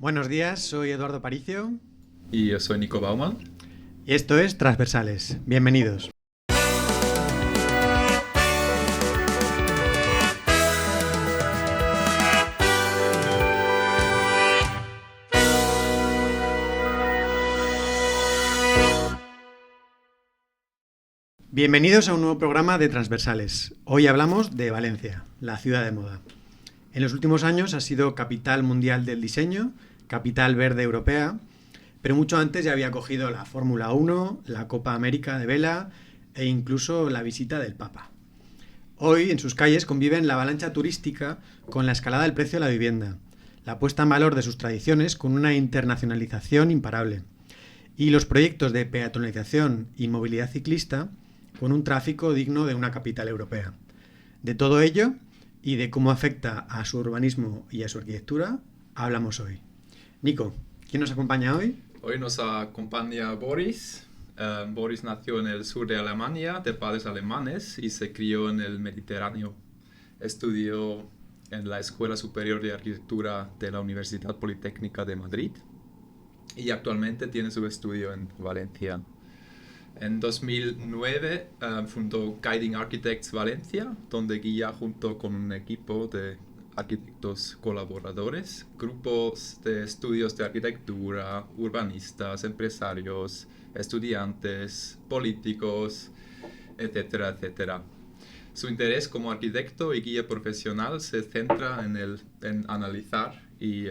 Buenos días, soy Eduardo Paricio. Y yo soy Nico Baumann. Y esto es Transversales. Bienvenidos. Bienvenidos a un nuevo programa de Transversales. Hoy hablamos de Valencia, la ciudad de moda. En los últimos años ha sido capital mundial del diseño, capital verde europea, pero mucho antes ya había cogido la Fórmula 1, la Copa América de vela e incluso la visita del Papa. Hoy en sus calles conviven la avalancha turística con la escalada del precio de la vivienda, la puesta en valor de sus tradiciones con una internacionalización imparable y los proyectos de peatonalización y movilidad ciclista con un tráfico digno de una capital europea. De todo ello y de cómo afecta a su urbanismo y a su arquitectura, hablamos hoy. Nico, ¿quién nos acompaña hoy? Hoy nos acompaña Boris. Boris nació en el sur de Alemania, de padres alemanes, y se crió en el Mediterráneo. Estudió en la Escuela Superior de Arquitectura de la Universidad Politécnica de Madrid y actualmente tiene su estudio en Valencia. En 2009 fundó Guiding Architects Valencia, donde guía junto con un equipo de arquitectos colaboradores, grupos de estudios de arquitectura, urbanistas, empresarios, estudiantes, políticos, etcétera, etcétera. Su interés como arquitecto y guía profesional se centra en analizar y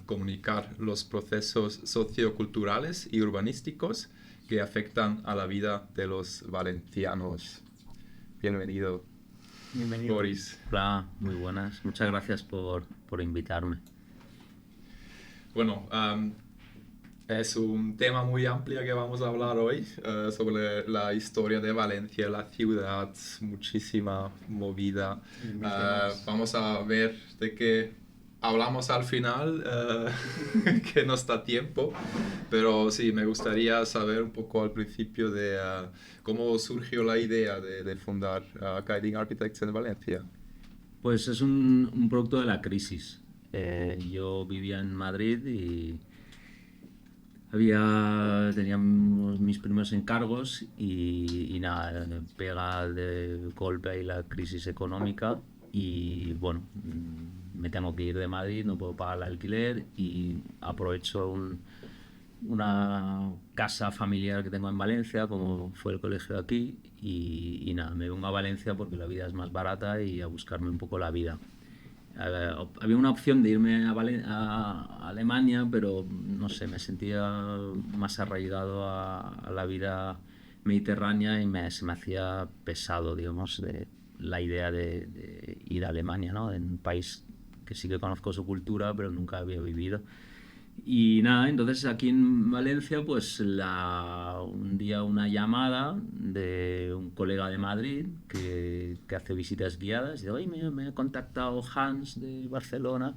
comunicar los procesos socioculturales y urbanísticos que afectan a la vida de los valencianos. Bienvenido. Bienvenido. Boris. Hola, muy buenas. Muchas gracias por invitarme. Bueno, es un tema muy amplio que vamos a hablar hoy, sobre la historia de Valencia, la ciudad, muchísima movida. Vamos a ver de qué hablamos al final, que no está tiempo, pero sí, me gustaría saber un poco al principio de cómo surgió la idea de fundar Guiding Architects en Valencia. Pues es un producto de la crisis. Yo vivía en Madrid y tenía mis primeros encargos y nada, pega de golpe ahí la crisis económica y bueno, me tengo que ir de Madrid, no puedo pagar el alquiler y aprovecho una casa familiar que tengo en Valencia, como fue el colegio de aquí, y nada, me vengo a Valencia porque la vida es más barata y a buscarme un poco la vida. Había una opción de irme a Alemania, pero no sé, me sentía más arraigado a la vida mediterránea y se me hacía pesado, digamos, la idea de ir a Alemania, ¿no? En un país que sí que conozco su cultura, pero nunca había vivido. Y nada, entonces aquí en Valencia, pues un día una llamada de un colega de Madrid que hace visitas guiadas. Y digo, oye, me ha contactado Hans de Barcelona,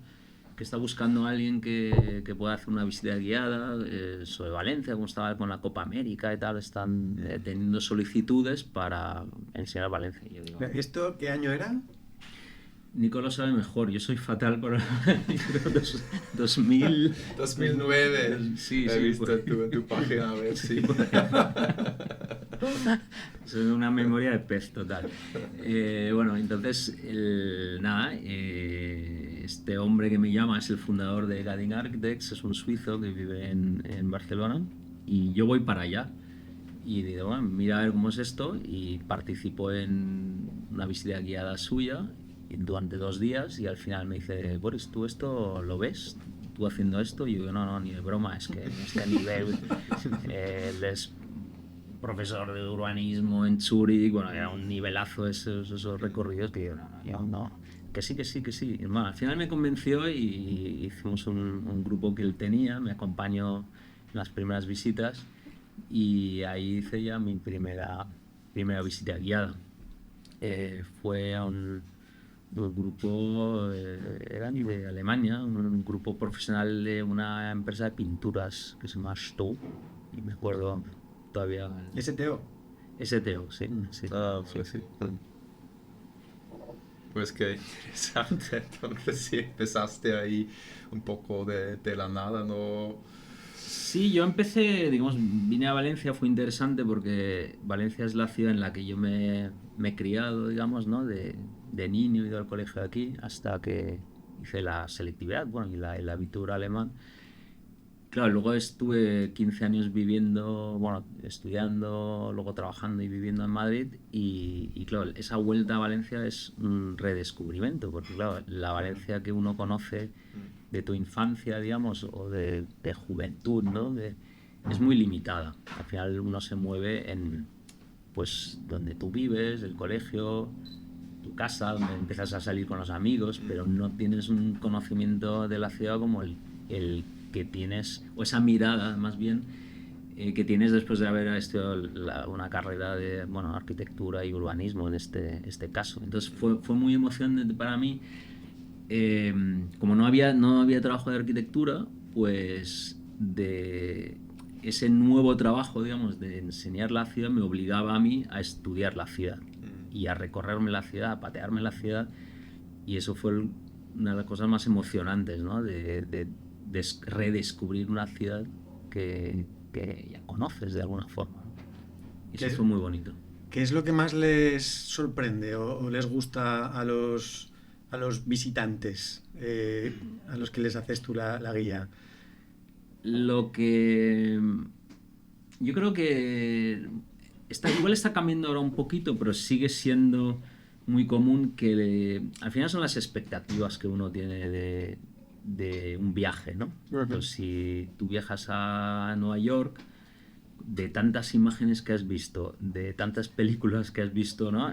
que está buscando a alguien que pueda hacer una visita guiada sobre Valencia, como estaba con la Copa América y tal. Están teniendo solicitudes para enseñar Valencia. Y yo digo, ¿Esto qué año era? Nico lo sabe mejor, yo soy fatal por 2000... 2009, sí, he visto en tu página, a ver si... Soy una memoria de pez total. Bueno, entonces, este hombre que me llama es el fundador de Guiding Architects, es un suizo que vive en Barcelona y yo voy para allá. Y digo, bueno, mira a ver cómo es esto y participo en una visita guiada suya durante 2 días y al final me dice, Boris, ¿tú esto lo ves? ¿Tú haciendo esto? Y yo digo, no, ni de broma, es que en este nivel él es profesor de urbanismo en Zúrich, bueno, era un nivelazo esos recorridos que yo no, que sí. Y, bueno, al final me convenció y hicimos un grupo que él tenía, me acompañó en las primeras visitas y ahí hice ya mi primera visita guiada. Fue a un grupo, eran de Alemania, un grupo profesional de una empresa de pinturas que se llama Stow, y me acuerdo todavía... STO. STO, sí. Ah, pues sí. Pues qué interesante. Entonces sí, empezaste ahí un poco de la nada, ¿no? Sí, yo empecé, digamos, vine a Valencia, fue interesante porque Valencia es la ciudad en la que yo me he criado, digamos, ¿no? De niño he ido al colegio aquí hasta que hice la selectividad, bueno, y el abitur alemán. Claro, luego estuve 15 años viviendo, bueno, estudiando, luego trabajando y viviendo en Madrid y claro, esa vuelta a Valencia es un redescubrimiento, porque claro, la Valencia que uno conoce de tu infancia, digamos, o de juventud, ¿no? Es muy limitada. Al final uno se mueve en, pues, donde tú vives, el colegio, tu casa, donde empiezas a salir con los amigos, pero no tienes un conocimiento de la ciudad como el que tienes, o esa mirada más bien, que tienes después de haber estudiado una carrera de, bueno, arquitectura y urbanismo en este caso. Entonces fue muy emocionante para mí. Como no había trabajo de arquitectura, pues de ese nuevo trabajo, digamos, de enseñar la ciudad me obligaba a mí a estudiar la ciudad y a recorrerme la ciudad, a patearme la ciudad, y eso fue una de las cosas más emocionantes, ¿no? De redescubrir una ciudad que ya conoces de alguna forma. Y eso fue muy bonito. ¿Qué es lo que más les sorprende o les gusta a los visitantes, a los que les haces tú la guía? Lo que yo creo que igual está cambiando ahora un poquito, pero sigue siendo muy común que al final son las expectativas que uno tiene de un viaje, ¿no? Pues si tú viajas a Nueva York, de tantas imágenes que has visto, de tantas películas que has visto, ¿no?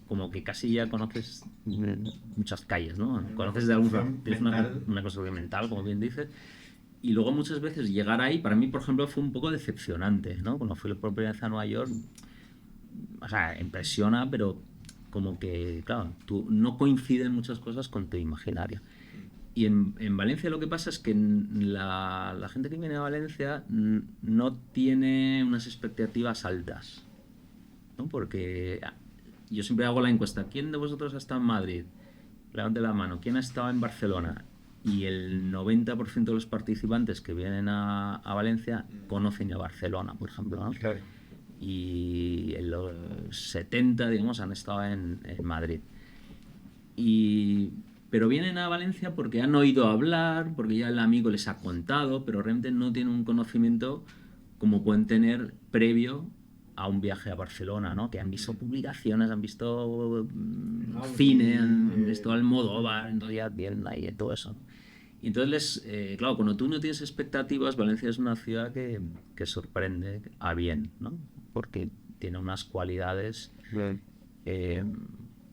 Como que casi ya conoces muchas calles, ¿no? Conoces de alguna, tienes una construcción mental, como bien dices. Y luego muchas veces llegar ahí, para mí, por ejemplo, fue un poco decepcionante, ¿no? Cuando fui por primera vez a Nueva York, o sea, impresiona, pero como que, claro, tú no coinciden muchas cosas con tu imaginario. Y en Valencia lo que pasa es que la gente que viene a Valencia no tiene unas expectativas altas, ¿no? Porque yo siempre hago la encuesta: ¿quién de vosotros ha estado en Madrid? Levante la mano. ¿Quién ha estado en Barcelona? Y el 90% de los participantes que vienen a Valencia conocen a Barcelona, por ejemplo, ¿no? Claro. Y los 70, digamos, han estado en Madrid. Pero vienen a Valencia porque han oído hablar, porque ya el amigo les ha contado, pero realmente no tienen un conocimiento como pueden tener previo a un viaje a Barcelona, ¿no? Que han visto publicaciones, han visto cine, han visto Almodóvar, entonces ya tienen ahí todo eso. Y entonces, claro, cuando tú no tienes expectativas, Valencia es una ciudad que sorprende a bien, ¿no? Porque tiene unas cualidades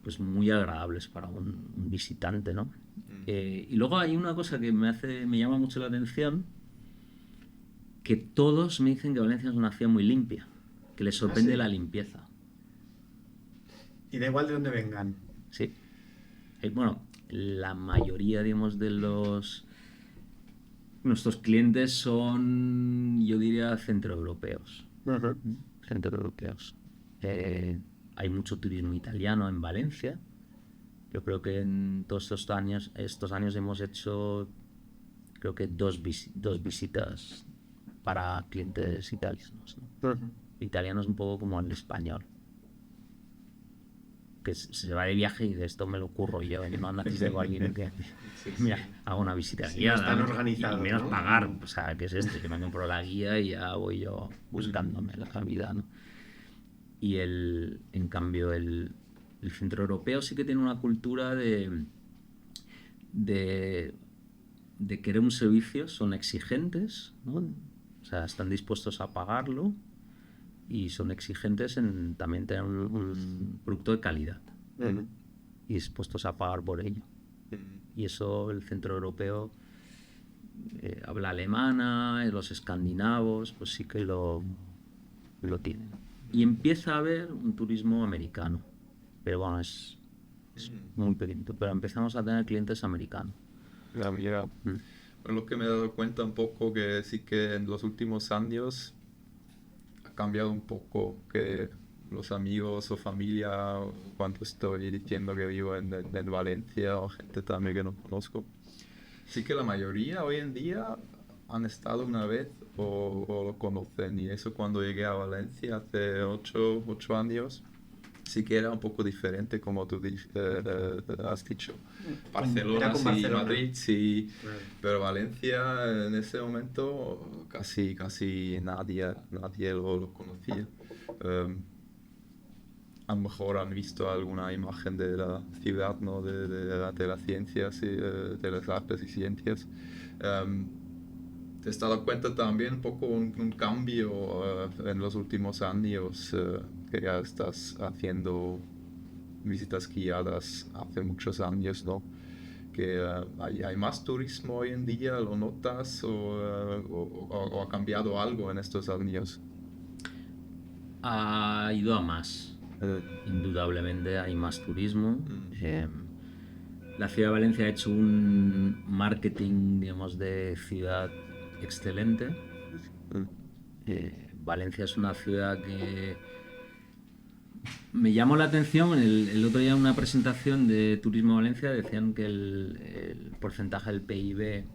pues muy agradables para un visitante, ¿no? Y luego hay una cosa que me llama mucho la atención, que todos me dicen que Valencia es una ciudad muy limpia, que les sorprende ¿sí? la limpieza. Y da igual de dónde vengan. Sí. Bueno, la mayoría, digamos, de nuestros clientes son, yo diría, centroeuropeos. Centroeuropeos. Hay mucho turismo italiano en Valencia. Yo creo que en todos estos años hemos hecho, creo que dos visitas para clientes italianos, ¿no? Italianos un poco como el español, que se va de viaje y de esto me lo curro yo, y no necesito a alguien que mira, hago una visita Sí, guiada, no están organizados, y menos ¿no? pagar, o sea, ¿qué es esto? Que me compro la guía y ya voy yo buscándome la vida, ¿no? Y en cambio el centro europeo sí que tiene una cultura de querer un servicio, son exigentes, ¿no? O sea, están dispuestos a pagarlo y son exigentes en también tener un producto de calidad y dispuestos a pagar por ello. Y eso el centro europeo, habla alemana, los escandinavos, pues sí que lo tienen. Y empieza a haber un turismo americano, pero bueno, es muy pequeño, pero empezamos a tener clientes americanos. Lo que me he dado cuenta un poco que sí que en los últimos años ha cambiado un poco, que los amigos o familia cuando estoy diciendo que vivo en Valencia o gente también que no conozco. Sí que la mayoría hoy en día han estado una vez o lo conocen, y eso cuando llegué a Valencia hace 8 años sí que era un poco diferente, como tú has dicho. Barcelona con sí, Barcelona. Madrid sí, Claro. pero Valencia en ese momento casi nadie lo conocía. Um, a lo mejor han visto alguna imagen de la ciudad, ¿no? de las ciencias, y, de las artes y ciencias. ¿Te has dado cuenta también un poco un cambio en los últimos años, que ya estás haciendo visitas guiadas hace muchos años, ¿no? Que hay más turismo hoy en día, ¿lo notas o ha cambiado algo en estos años? Ha ido a más. Indudablemente hay más turismo. La ciudad de Valencia ha hecho un marketing, digamos, de ciudad excelente. Valencia es una ciudad que me llamó la atención. El otro día en una presentación de Turismo Valencia decían que el porcentaje del PIB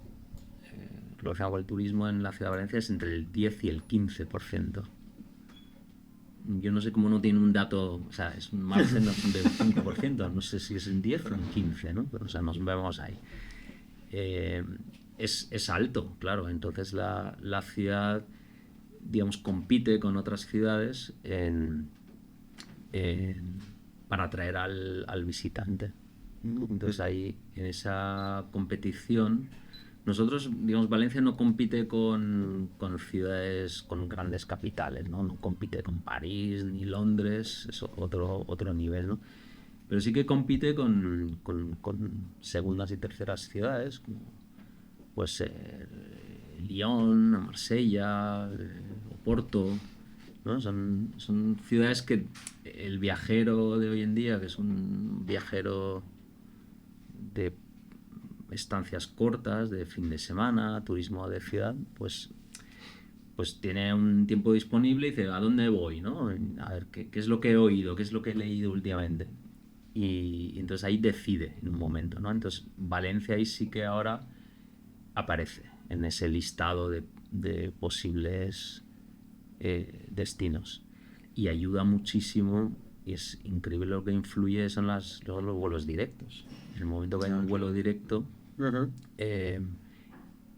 relacionado con el turismo en la ciudad de Valencia es entre el 10 y el 15%. Yo no sé cómo no tiene un dato, o sea, es un margen del 5%, no sé si es en 10 o en 15, ¿no? Pero, o sea, nos vemos ahí. Es alto, claro, entonces la ciudad, digamos, compite con otras ciudades para atraer al visitante. Entonces ahí, en esa competición, nosotros, digamos, Valencia no compite con ciudades, con grandes capitales, ¿no? No compite con París ni Londres, es otro nivel, ¿no? Pero sí que compite con segundas y terceras ciudades, como pues Lyon, Marsella, Oporto, ¿no? Son ciudades que el viajero de hoy en día, que es un viajero de estancias cortas, de fin de semana, turismo de ciudad, pues tiene un tiempo disponible y dice, ¿a dónde voy? ¿No? A ver, ¿qué es lo que he oído? ¿Qué es lo que he leído últimamente? Y entonces ahí decide en un momento, ¿no? Entonces Valencia ahí sí que ahora aparece en ese listado de posibles destinos, y ayuda muchísimo, y es increíble lo que influye son los vuelos directos. En el momento que hay un vuelo directo,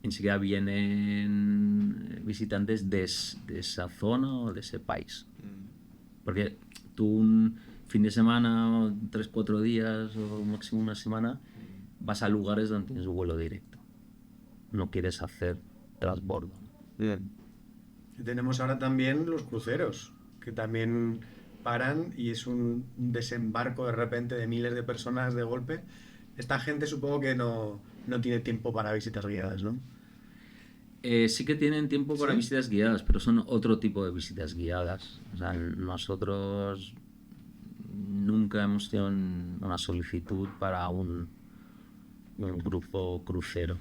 enseguida vienen visitantes de esa zona o de ese país, porque tú un fin de semana, 3-4 días o máximo una semana, vas a lugares donde tienes un vuelo directo, no quieres hacer transbordo. Bien. Tenemos ahora también los cruceros, que también paran y es un desembarco de repente de miles de personas de golpe. Esta gente supongo que no tiene tiempo para visitas guiadas, ¿no? Sí que tienen tiempo para ¿Sí? visitas guiadas, pero son otro tipo de visitas guiadas. O sea, nosotros nunca hemos tenido una solicitud para un grupo crucero.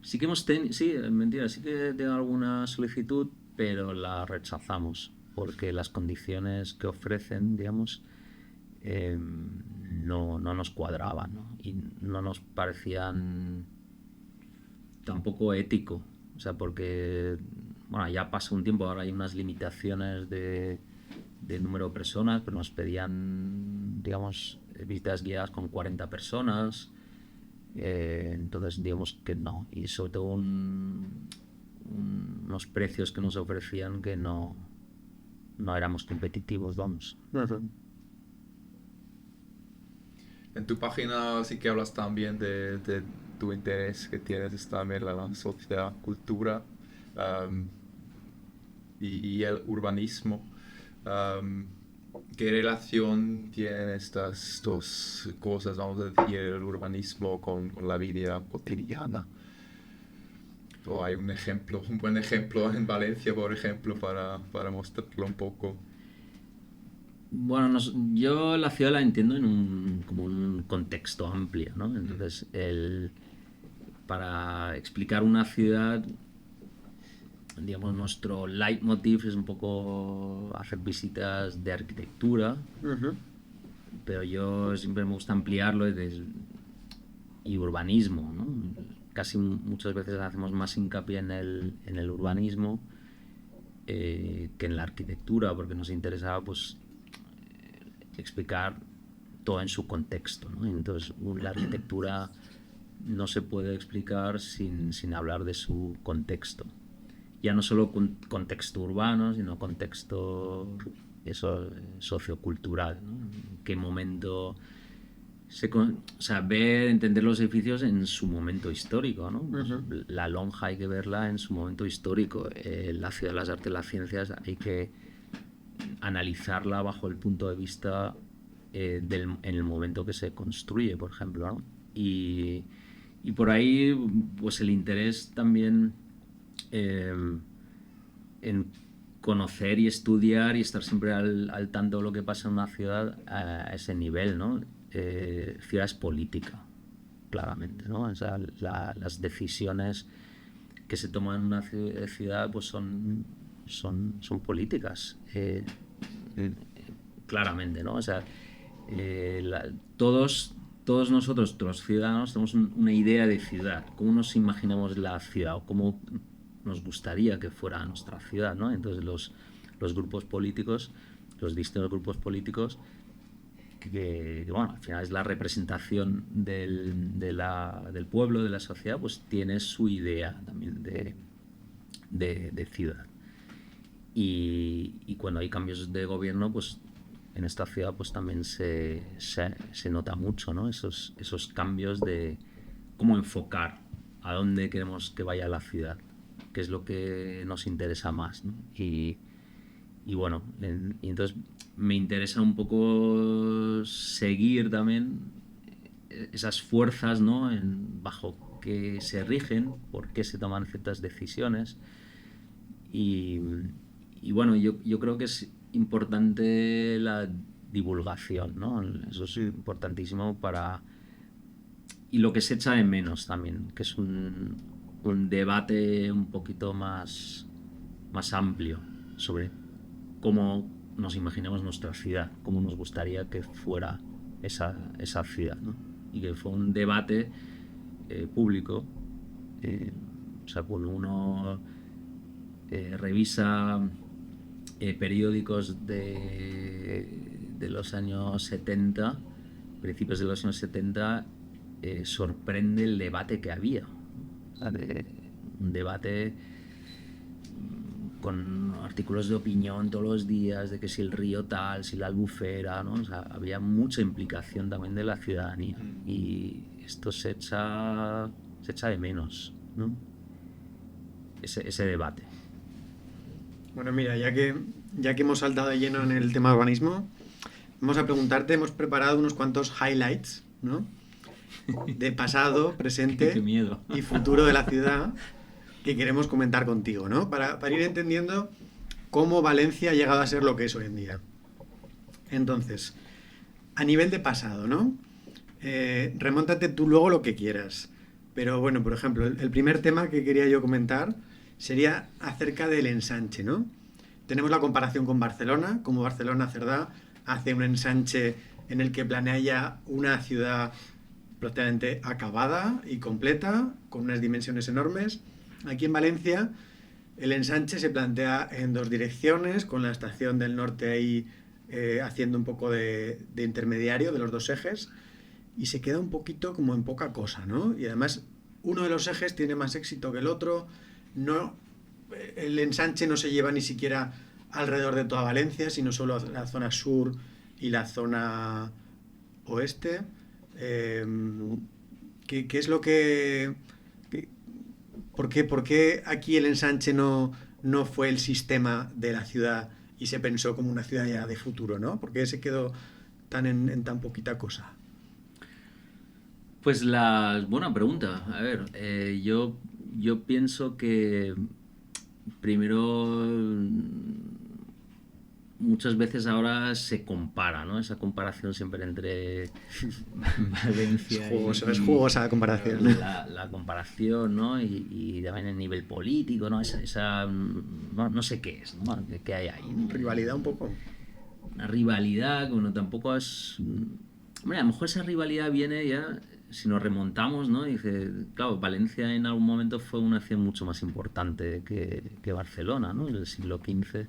Sí que hemos tenido, sí, mentira, sí que tengo alguna solicitud, pero la rechazamos porque las condiciones que ofrecen, digamos, no nos cuadraban, ¿no? Y no nos parecían tampoco ético. O sea, porque bueno, ya pasa un tiempo, ahora hay unas limitaciones de número de personas, pero nos pedían, digamos, visitas guiadas con 40 personas. Entonces digamos que no, y sobre todo unos precios que nos ofrecían que no éramos competitivos, vamos. En tu página sí que hablas también de tu interés que tienes también la sociedad, cultura, y el urbanismo. ¿Qué relación tienen estas dos cosas, vamos a decir, el urbanismo con la vida cotidiana? ¿O hay un buen ejemplo en Valencia, por ejemplo, para mostrarlo un poco? Bueno, yo la ciudad la entiendo como un contexto amplio, ¿no? Entonces, para explicar una ciudad digamos, nuestro leitmotiv es un poco hacer visitas de arquitectura, pero yo siempre me gusta ampliarlo y urbanismo, ¿no? Casi muchas veces hacemos más hincapié en el urbanismo que en la arquitectura, porque nos interesaba pues explicar todo en su contexto, ¿no? Entonces la arquitectura no se puede explicar sin hablar de su contexto. Ya no solo contexto urbano, sino contexto sociocultural, ¿no? En qué momento entender los edificios en su momento histórico, ¿no? La lonja hay que verla en su momento histórico. La Ciudad de las Artes y las Ciencias hay que analizarla bajo el punto de vista en el momento que se construye, por ejemplo, ¿no? Y por ahí pues el interés también en conocer y estudiar y estar siempre al tanto de lo que pasa en una ciudad a ese nivel, ¿no? Ciudad es política, claramente, ¿no? O sea, las decisiones que se toman en una ciudad pues son políticas, claramente, ¿no? O sea, todos nosotros, los ciudadanos, tenemos una idea de ciudad, cómo nos imaginamos la ciudad o cómo nos gustaría que fuera nuestra ciudad, ¿no? Entonces los grupos políticos, los distintos grupos políticos, que bueno, al final es la representación del pueblo, de la sociedad, pues tiene su idea también de ciudad. Y cuando hay cambios de gobierno, pues en esta ciudad pues también se nota mucho, ¿no? Esos cambios de cómo enfocar, a dónde queremos que vaya la ciudad, qué es lo que nos interesa más, ¿no? Y bueno, y entonces me interesa un poco seguir también esas fuerzas, ¿no? Bajo que se rigen, por qué se toman ciertas decisiones. Y bueno, yo creo que es importante la divulgación, ¿no? Eso es importantísimo y lo que se echa de menos también, que es un debate un poquito más amplio sobre cómo nos imaginamos nuestra ciudad, cómo nos gustaría que fuera esa ciudad, ¿no? Y que fue un debate público. O sea, cuando uno revisa periódicos de los años 70, principios de los años 70, sorprende el debate que había. O sea, un debate con artículos de opinión todos los días de que si el río tal, si la albufera, ¿no? O sea, había mucha implicación también de la ciudadanía y esto se echa de menos, ¿no? Ese debate. Bueno, mira, ya que hemos saltado de lleno en el tema urbanismo, vamos a preguntarte, hemos preparado unos cuantos highlights, ¿no? De pasado, presente Qué miedo. Y futuro de la ciudad que queremos comentar contigo, ¿no? Para ir entendiendo cómo Valencia ha llegado a ser lo que es hoy en día. Entonces, a nivel de pasado, ¿no? Remóntate tú luego lo que quieras. Pero bueno, por ejemplo, el primer tema que quería yo comentar sería acerca del ensanche, ¿no? Tenemos la comparación con Barcelona, como Barcelona-Cerdá hace un ensanche en el que planea ya una ciudad prácticamente acabada y completa, con unas dimensiones enormes. Aquí en Valencia el ensanche se plantea en dos direcciones, con la estación del norte ahí haciendo un poco de intermediario de los dos ejes, y se queda un poquito como en poca cosa, ¿no? Y además uno de los ejes tiene más éxito que el otro. No, el ensanche no se lleva ni siquiera alrededor de toda Valencia, sino solo la zona sur y la zona oeste. ¿Qué es lo que... ¿Por qué aquí el ensanche no fue el sistema de la ciudad y se pensó como una ciudad ya de futuro, ¿no? ¿Por qué se quedó en tan poquita cosa? Pues buena pregunta. A ver, yo pienso que primero muchas veces ahora se compara, ¿no? Esa comparación siempre entre Valencia Es jugosa la comparación. la comparación, ¿no? Y también el nivel político, ¿no? No sé qué es, ¿no? ¿Qué hay ahí? ¿No? Rivalidad un poco. Una rivalidad, bueno, tampoco es... Hombre, a lo mejor esa rivalidad viene ya, si nos remontamos, ¿no? Dice, claro, Valencia en algún momento fue una ciudad mucho más importante que Barcelona, ¿no? En el siglo XV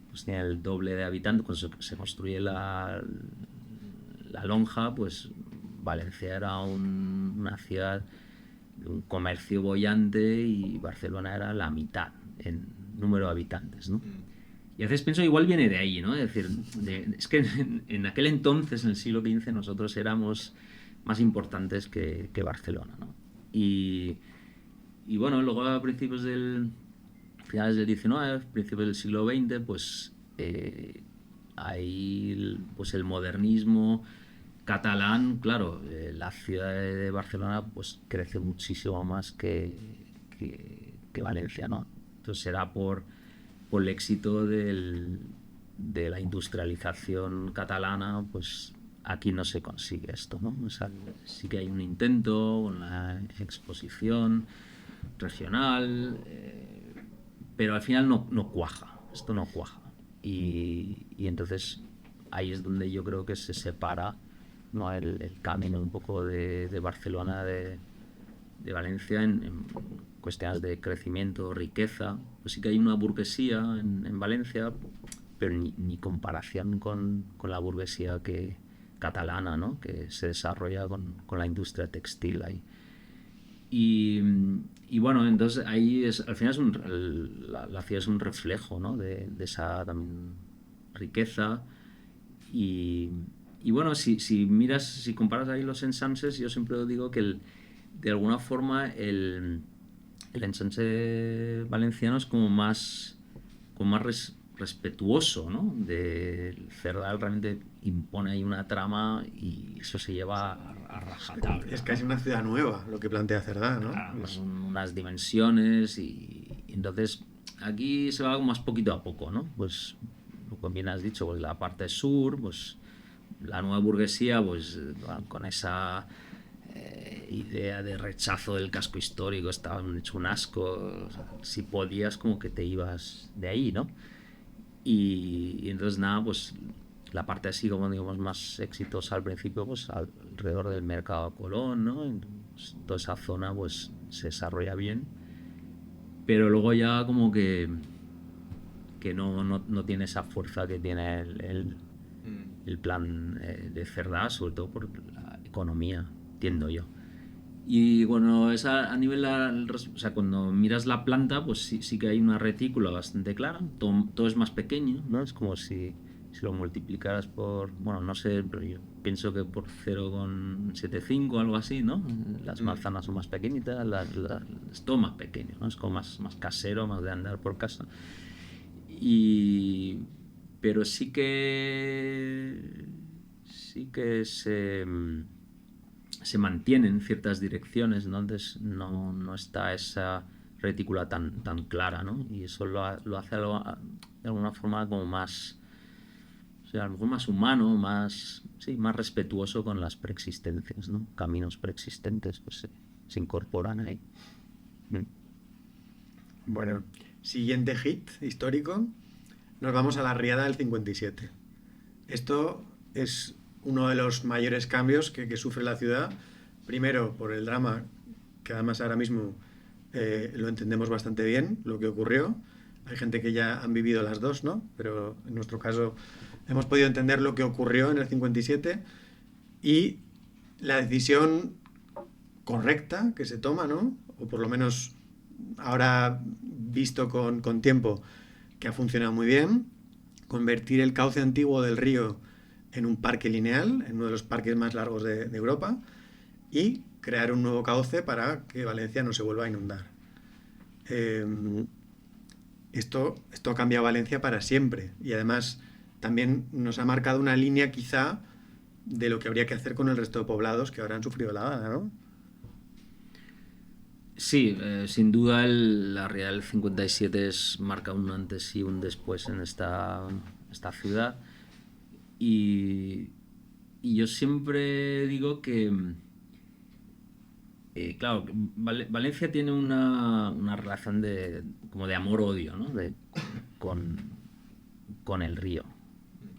pues tenía el doble de habitantes. Cuando se construye la lonja, pues Valencia era una ciudad de un comercio bollante y Barcelona era la mitad en número de habitantes, ¿no? Y a veces pienso igual viene de ahí, ¿no? Es decir, es que en aquel entonces, en el siglo XV, nosotros éramos más importantes que Barcelona, ¿no? Y bueno, luego a principios finales del XIX, principios del siglo XX, pues ahí pues el modernismo catalán, claro, la ciudad de Barcelona pues crece muchísimo más que Valencia, ¿no? Entonces será por el éxito de la industrialización catalana, pues aquí no se consigue esto, ¿no? O sea, sí que hay un intento, una exposición regional, pero al final no cuaja, esto no cuaja. Y entonces ahí es donde yo creo que se separa, ¿no? el camino un poco de Barcelona de Valencia en cuestiones de crecimiento, riqueza. Pues sí que hay una burguesía en Valencia, pero ni comparación con la burguesía catalana, ¿no? Que se desarrolla con la industria textil ahí. Y bueno, entonces ahí al final la ciudad es un reflejo, ¿no? de esa también riqueza. Y bueno, si comparas ahí los ensanches, yo siempre digo que de alguna forma el ensanche valenciano es como más respetuoso, ¿no? El Cerdá realmente impone ahí una trama y eso se lleva a rajatabla. Es casi una ciudad nueva lo que plantea Cerdá, ¿no? Claro, son unas dimensiones y entonces aquí se va más poquito a poco, ¿no? Pues como bien has dicho, pues la parte sur, pues la nueva burguesía, pues con esa idea de rechazo del casco histórico, estaba hecho un asco, o sea, si podías como que te ibas de ahí, ¿no? Y entonces nada, pues la parte así como digamos más exitosa al principio, pues alrededor del mercado Colón, ¿no? Entonces, toda esa zona pues se desarrolla bien, pero luego ya como que no tiene esa fuerza que tiene el plan de Cerdá, sobre todo por la economía, entiendo yo. Y bueno, a nivel, o sea, cuando miras la planta, pues sí que hay una retícula bastante clara, todo es más pequeño, ¿no? Es como si lo multiplicaras por, bueno, no sé, pero yo pienso que por 0,75 o algo así, ¿no? Las manzanas son más pequeñitas, es todo más pequeño, ¿no? Es como más casero, más de andar por casa. Pero sí que se mantienen ciertas direcciones, ¿no? Entonces no está esa retícula tan clara, ¿no? Y eso lo hace de alguna forma como más, o sea, a lo mejor más humano, más respetuoso con las preexistencias, ¿no? Caminos preexistentes pues se incorporan ahí. Bueno, siguiente hit histórico, nos vamos a la riada del 57. Esto es uno de los mayores cambios que sufre la ciudad, primero por el drama, que además ahora mismo lo entendemos bastante bien, lo que ocurrió. Hay gente que ya han vivido las dos, ¿no? Pero en nuestro caso hemos podido entender lo que ocurrió en el 57 y la decisión correcta que se toma, ¿no? O por lo menos ahora visto con tiempo, que ha funcionado muy bien, convertir el cauce antiguo del río en un parque lineal, en uno de los parques más largos de Europa, y crear un nuevo cauce para que Valencia no se vuelva a inundar. Esto ha cambiado Valencia para siempre y además también nos ha marcado una línea quizá de lo que habría que hacer con el resto de poblados que ahora han sufrido la Dana, ¿no? Sí, sin duda la riada del 57 marca un antes y un después en esta ciudad. Y yo siempre digo que, claro, Valencia tiene una relación como de amor-odio, ¿no? Con el río.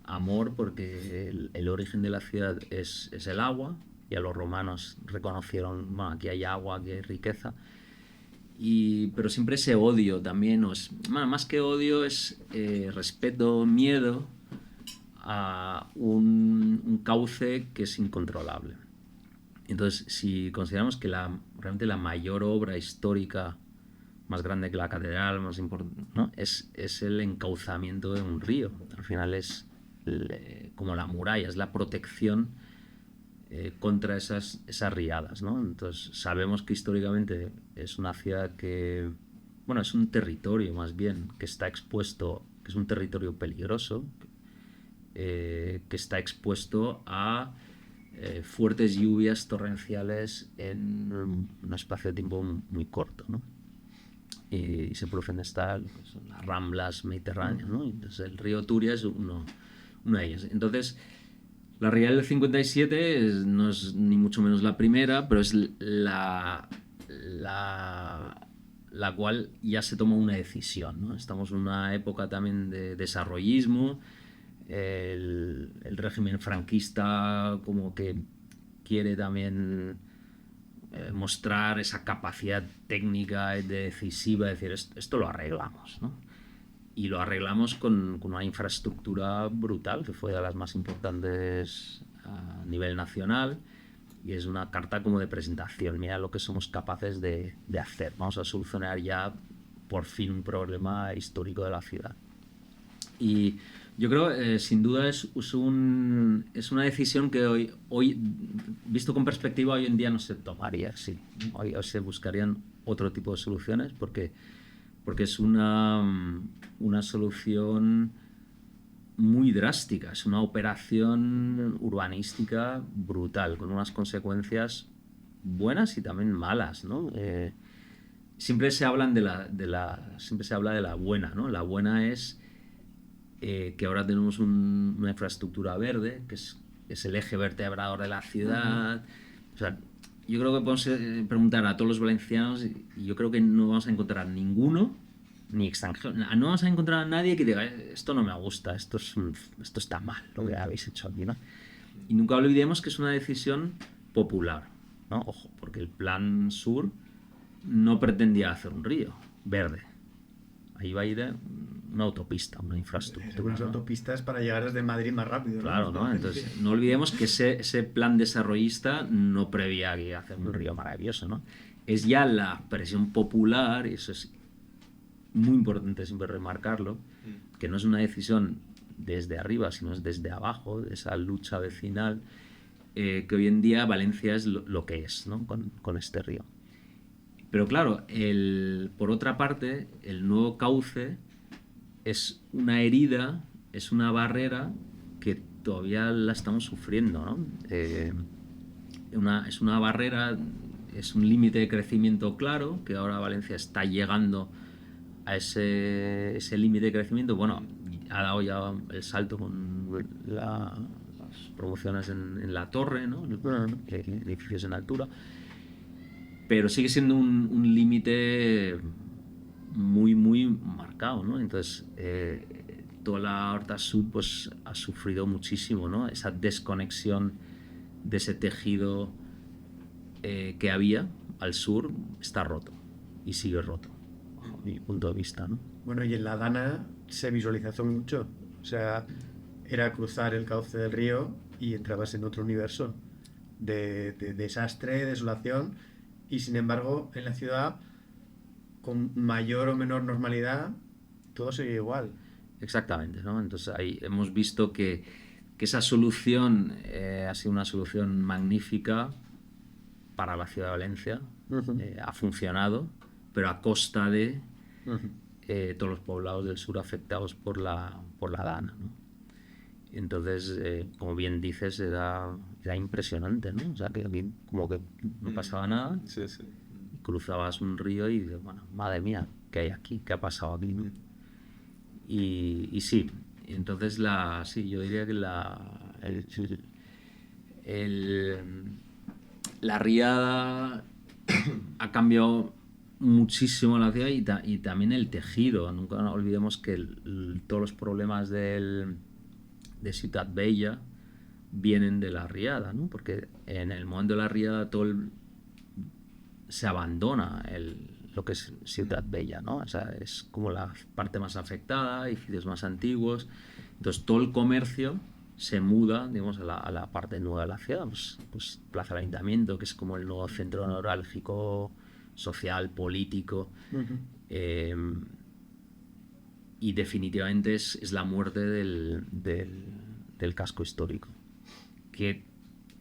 Amor porque el origen de la ciudad es el agua. Ya los romanos reconocieron, bueno, aquí hay agua, aquí hay riqueza. Pero siempre ese odio también, más que odio, es respeto, miedo a un cauce que es incontrolable. Entonces, si consideramos que realmente la mayor obra histórica, más grande que la catedral, más importante, ¿no? es el encauzamiento de un río. Al final es como la muralla, es la protección contra esas riadas, ¿no? Entonces sabemos que históricamente es una ciudad que, bueno, es un territorio más bien que está expuesto, que es un territorio peligroso, que está expuesto a fuertes lluvias torrenciales en un espacio de tiempo muy corto, ¿no? Y se producen las ramblas mediterráneas, ¿no? Entonces el río Turia es uno de ellos. Entonces la Rial del 57 no es ni mucho menos la primera, pero es la cual ya se tomó una decisión, ¿no? Estamos en una época también de desarrollismo. El régimen franquista como que quiere también mostrar esa capacidad técnica decisiva, de decir, esto lo arreglamos, ¿no? Y lo arreglamos con una infraestructura brutal, que fue de las más importantes a nivel nacional, y es una carta como de presentación. Mira lo que somos capaces de hacer. Vamos a solucionar ya por fin un problema histórico de la ciudad. Y yo creo, sin duda, es una decisión que hoy, visto con perspectiva, hoy en día no se tomaría. Sí. Hoy se buscarían otro tipo de soluciones porque es una solución muy drástica, es una operación urbanística brutal, con unas consecuencias buenas y también malas, ¿no? Siempre se habla de la buena, ¿no? La buena es que ahora tenemos una infraestructura verde, que es el eje vertebrador de la ciudad. O sea, yo creo que podemos preguntar a todos los valencianos y yo creo que no vamos a encontrar ninguno, ni extranjero, no vamos a encontrar a nadie que diga esto no me gusta, esto está mal lo que habéis hecho aquí, ¿no? Y nunca olvidemos que es una decisión popular, ¿no? Ojo, porque el Plan Sur no pretendía hacer un río verde. Ahí va a ir una autopista, una infraestructura. Unas autopistas para llegar desde Madrid más rápido, ¿no? Claro, ¿no? Entonces, no olvidemos que ese plan desarrollista no prevía que hacer un río maravilloso, ¿no? Es ya la presión popular, y eso es muy importante siempre remarcarlo, que no es una decisión desde arriba, sino es desde abajo, de esa lucha vecinal, que hoy en día Valencia es lo que es, ¿no? Con este río. Pero claro, por otra parte, el nuevo cauce es una herida, es una barrera que todavía la estamos sufriendo, ¿no? Es una barrera, es un límite de crecimiento claro, que ahora Valencia está llegando a ese límite de crecimiento. Bueno, ha dado ya el salto con las promociones en la torre, ¿no? Edificios en altura. Pero sigue siendo un límite muy, muy marcado, ¿no? Entonces, toda la Horta Sud pues, ha sufrido muchísimo, ¿no? Esa desconexión de ese tejido que había al sur está roto y sigue roto, bajo mi punto de vista, ¿no? Bueno, y en la Dana se visualizó mucho. O sea, era cruzar el cauce del río y entrabas en otro universo de desastre, desolación. Y sin embargo, en la ciudad, con mayor o menor normalidad, todo sigue igual. Exactamente, ¿no? Entonces ahí hemos visto que esa solución ha sido una solución magnífica para la ciudad de Valencia. Ha funcionado, pero a costa de todos los poblados del sur afectados por la Dana, ¿no? Entonces, como bien dices, era impresionante, ¿no? O sea, que aquí como que no pasaba nada. Sí, sí. Cruzabas un río y dices, bueno, madre mía, ¿qué hay aquí? ¿Qué ha pasado aquí? ¿No? Y sí, entonces sí, yo diría que la Riada ha cambiado muchísimo la ciudad y también el tejido. Nunca olvidemos que todos los problemas de Ciutat Vella vienen de la Riada, ¿no? Porque en el momento de la Riada se abandona lo que es Ciutat Vella, ¿no? O sea, es como la parte más afectada, edificios más antiguos. Entonces todo el comercio se muda, digamos, a la parte nueva de la ciudad, pues Plaza del Ayuntamiento, que es como el nuevo centro neurálgico social, político. Y definitivamente es la muerte del casco histórico, que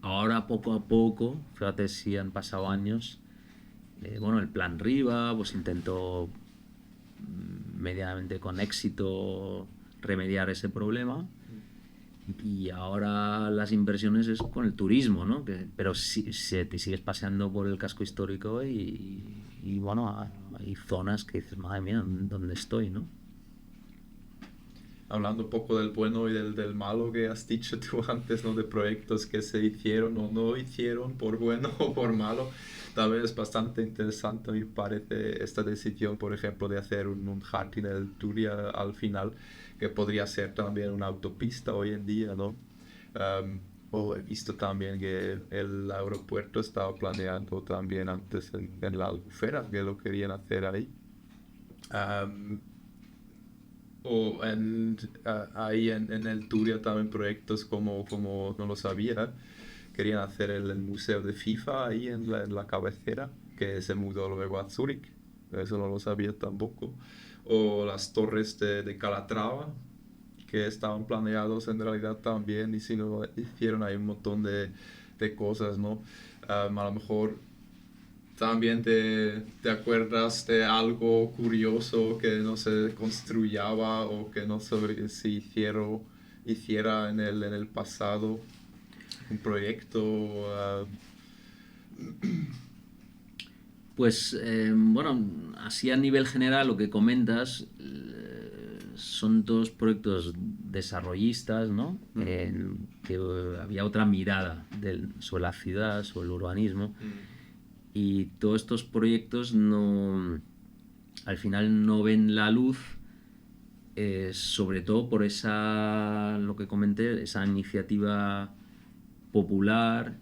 ahora poco a poco, fíjate si han pasado años, el plan Riva pues intentó medianamente con éxito remediar ese problema, y ahora las inversiones es con el turismo, ¿no? Pero si te sigues paseando por el casco histórico y hay zonas que dices, madre mía, ¿dónde estoy, no? Hablando un poco del bueno y del malo que has dicho tú antes, ¿no? De proyectos que se hicieron o no hicieron por bueno o por malo, también es bastante interesante, me parece, esta decisión, por ejemplo, de hacer un jardín del Turia al final, que podría ser también una autopista hoy en día, ¿no? O he visto también que el aeropuerto estaba planeando también antes en la Albufera, que lo querían hacer ahí. O ahí en el Turia también proyectos como no lo sabía, querían hacer el museo de FIFA ahí en la cabecera, que se mudó luego a Zúrich, eso no lo sabía tampoco. O las torres de Calatrava, que estaban planeados en realidad también, y si no hicieron ahí un montón de cosas, ¿no? A lo mejor también te acuerdas de algo curioso que no se construyaba o que no se hiciera en el pasado, un proyecto. Pues así a nivel general lo que comentas son todos proyectos desarrollistas, ¿no? Que había otra mirada sobre la ciudad, sobre el urbanismo. Y todos estos proyectos al final no ven la luz, sobre todo por lo que comenté, esa iniciativa popular,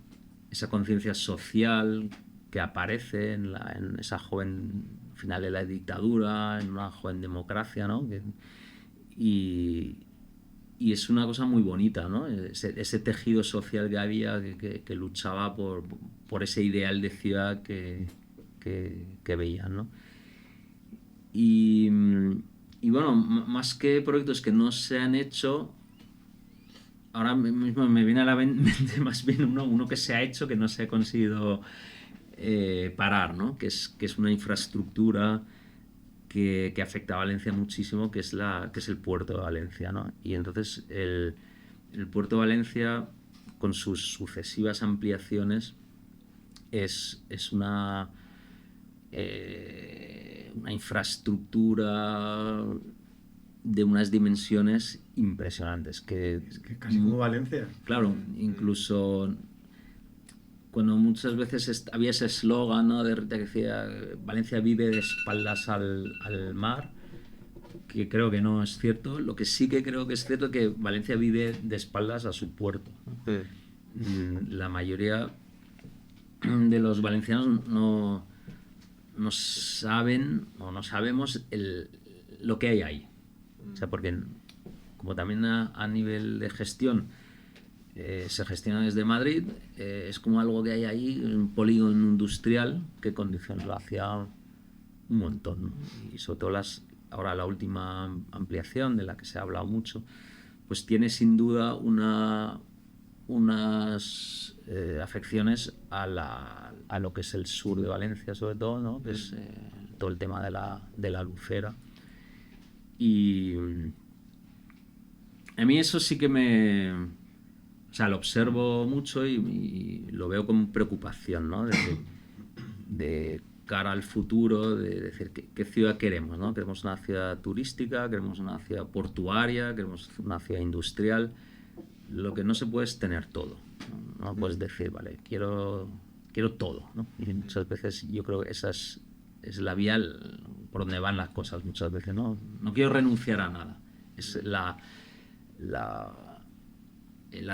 esa conciencia social que aparece en esa joven final de la dictadura, en una joven democracia, ¿no? Y es una cosa muy bonita, ¿no? Ese tejido social que había que luchaba por ese ideal de ciudad que veían, ¿no? Y más que proyectos que no se han hecho, ahora mismo me viene a la mente más bien uno que se ha hecho que no se ha conseguido parar, ¿no? Que es una infraestructura que afecta a Valencia muchísimo, que es el puerto de Valencia, ¿no? Y entonces el puerto de Valencia, con sus sucesivas ampliaciones, es una infraestructura de unas dimensiones impresionantes. Es que casi como Valencia. Claro, incluso cuando muchas veces había ese eslogan, ¿no? que decía Valencia vive de espaldas al mar, que creo que no es cierto. Lo que sí que creo que es cierto es que Valencia vive de espaldas a su puerto, ¿no? Sí. La mayoría de los valencianos no saben o no sabemos lo que hay ahí. O sea, porque como también a nivel de gestión se gestiona desde Madrid, es como algo que hay ahí, un polígono industrial que condiciona la ciudad un montón, ¿no? Y sobre todo ahora la última ampliación, de la que se ha hablado mucho, pues tiene sin duda unas afecciones a lo que es el sur de Valencia, sobre todo, ¿no? Que es todo el tema de la Lucera. Y a mí eso sí que lo observo mucho y lo veo con preocupación, ¿no? cara al futuro, de decir qué ciudad queremos, ¿no? Queremos una ciudad turística, queremos una ciudad portuaria, queremos una ciudad industrial. Lo que no se puede es tener todo, ¿no? No puedes decir, vale, quiero todo, ¿no? Y muchas veces yo creo que esa es la vía por donde van las cosas muchas veces, ¿no? No quiero renunciar a nada. Es la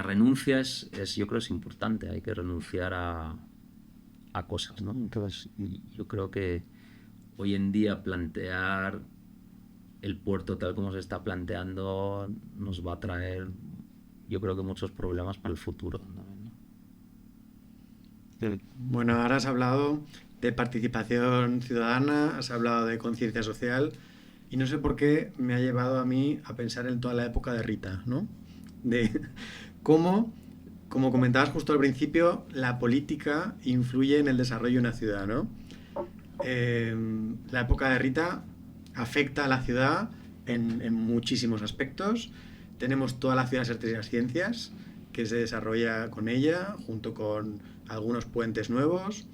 renuncia yo creo es importante, hay que renunciar a cosas, ¿no? Entonces yo creo que hoy en día plantear el puerto tal como se está planteando nos va a traer, yo creo que muchos problemas para el futuro, ¿no? Bueno, ahora has hablado de participación ciudadana, has hablado de conciencia social y no sé por qué me ha llevado a mí a pensar en toda la época de Rita, ¿no? De cómo, como comentabas justo al principio, la política influye en el desarrollo de una ciudad, ¿no? La época de Rita afecta a la ciudad en muchísimos aspectos. Tenemos toda la ciudad de las artes y las ciencias que se desarrolla con ella, junto con algunos puentes nuevos.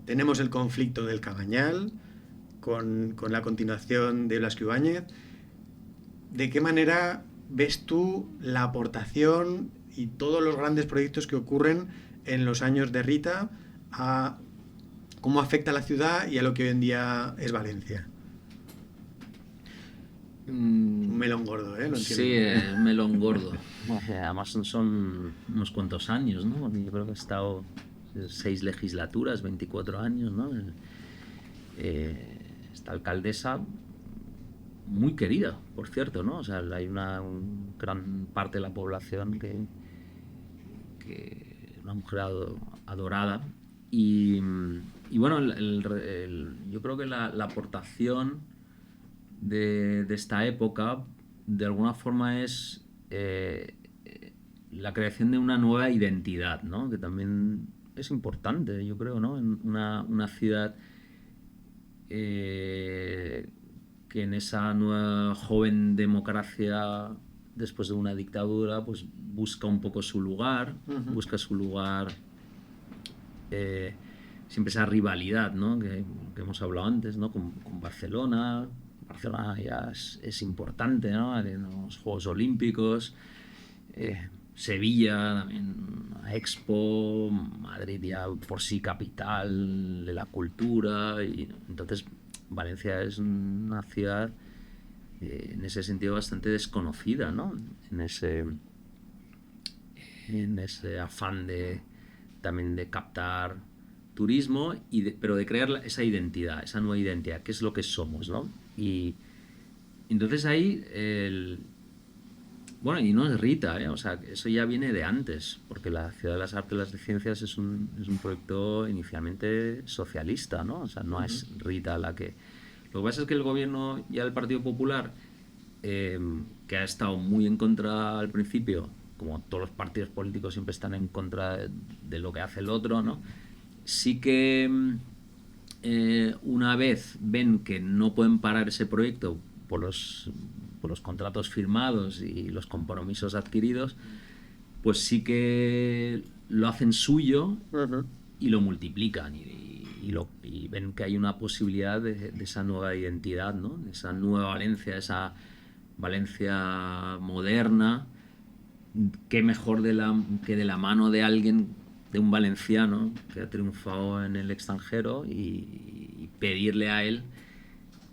Tenemos el conflicto del Cabañal, con la continuación de Blasco Ibáñez. ¿De qué manera ves tú la aportación y todos los grandes proyectos que ocurren en los años de Rita a cómo afecta a la ciudad y a lo que hoy en día es Valencia? Un melón gordo, ¿eh? Lo entiendo. Sí, es un melón gordo. Además son unos cuantos años, ¿no? Porque yo creo que he estado 6 legislaturas, 24 años, ¿no? Esta alcaldesa muy querida, por cierto, ¿no? O sea, hay una gran parte de la población que una mujer adorada y bueno, yo creo que la aportación de esta época de alguna forma es la creación de una nueva identidad, ¿no? Que también es importante, yo creo, ¿no? En una ciudad que en esa nueva joven democracia después de una dictadura pues busca un poco su lugar, busca su lugar, siempre esa rivalidad, ¿no? que hemos hablado antes, ¿no? con Barcelona. Barcelona ya es importante, ¿no? En los Juegos Olímpicos, Sevilla también, Expo, Madrid ya por sí capital de la cultura, y entonces Valencia es una ciudad en ese sentido bastante desconocida, ¿no? En ese afán también de captar turismo pero de crear esa identidad, esa nueva identidad, que es lo que somos, ¿no? Y entonces ahí bueno, y no es Rita, o sea, eso ya viene de antes, porque la Ciudad de las Artes y las Ciencias es un proyecto inicialmente socialista, ¿no? O sea, no es Rita la que... Lo que pasa es que el gobierno ya del Partido Popular, que ha estado muy en contra al principio, como todos los partidos políticos siempre están en contra de lo que hace el otro, ¿no? Sí que una vez ven que no pueden parar ese proyecto por los contratos firmados y los compromisos adquiridos, pues sí que lo hacen suyo y lo multiplican y ven que hay una posibilidad de esa nueva identidad, ¿no? De esa nueva Valencia, esa Valencia moderna, que mejor que de la mano de alguien, de un valenciano que ha triunfado en el extranjero y pedirle a él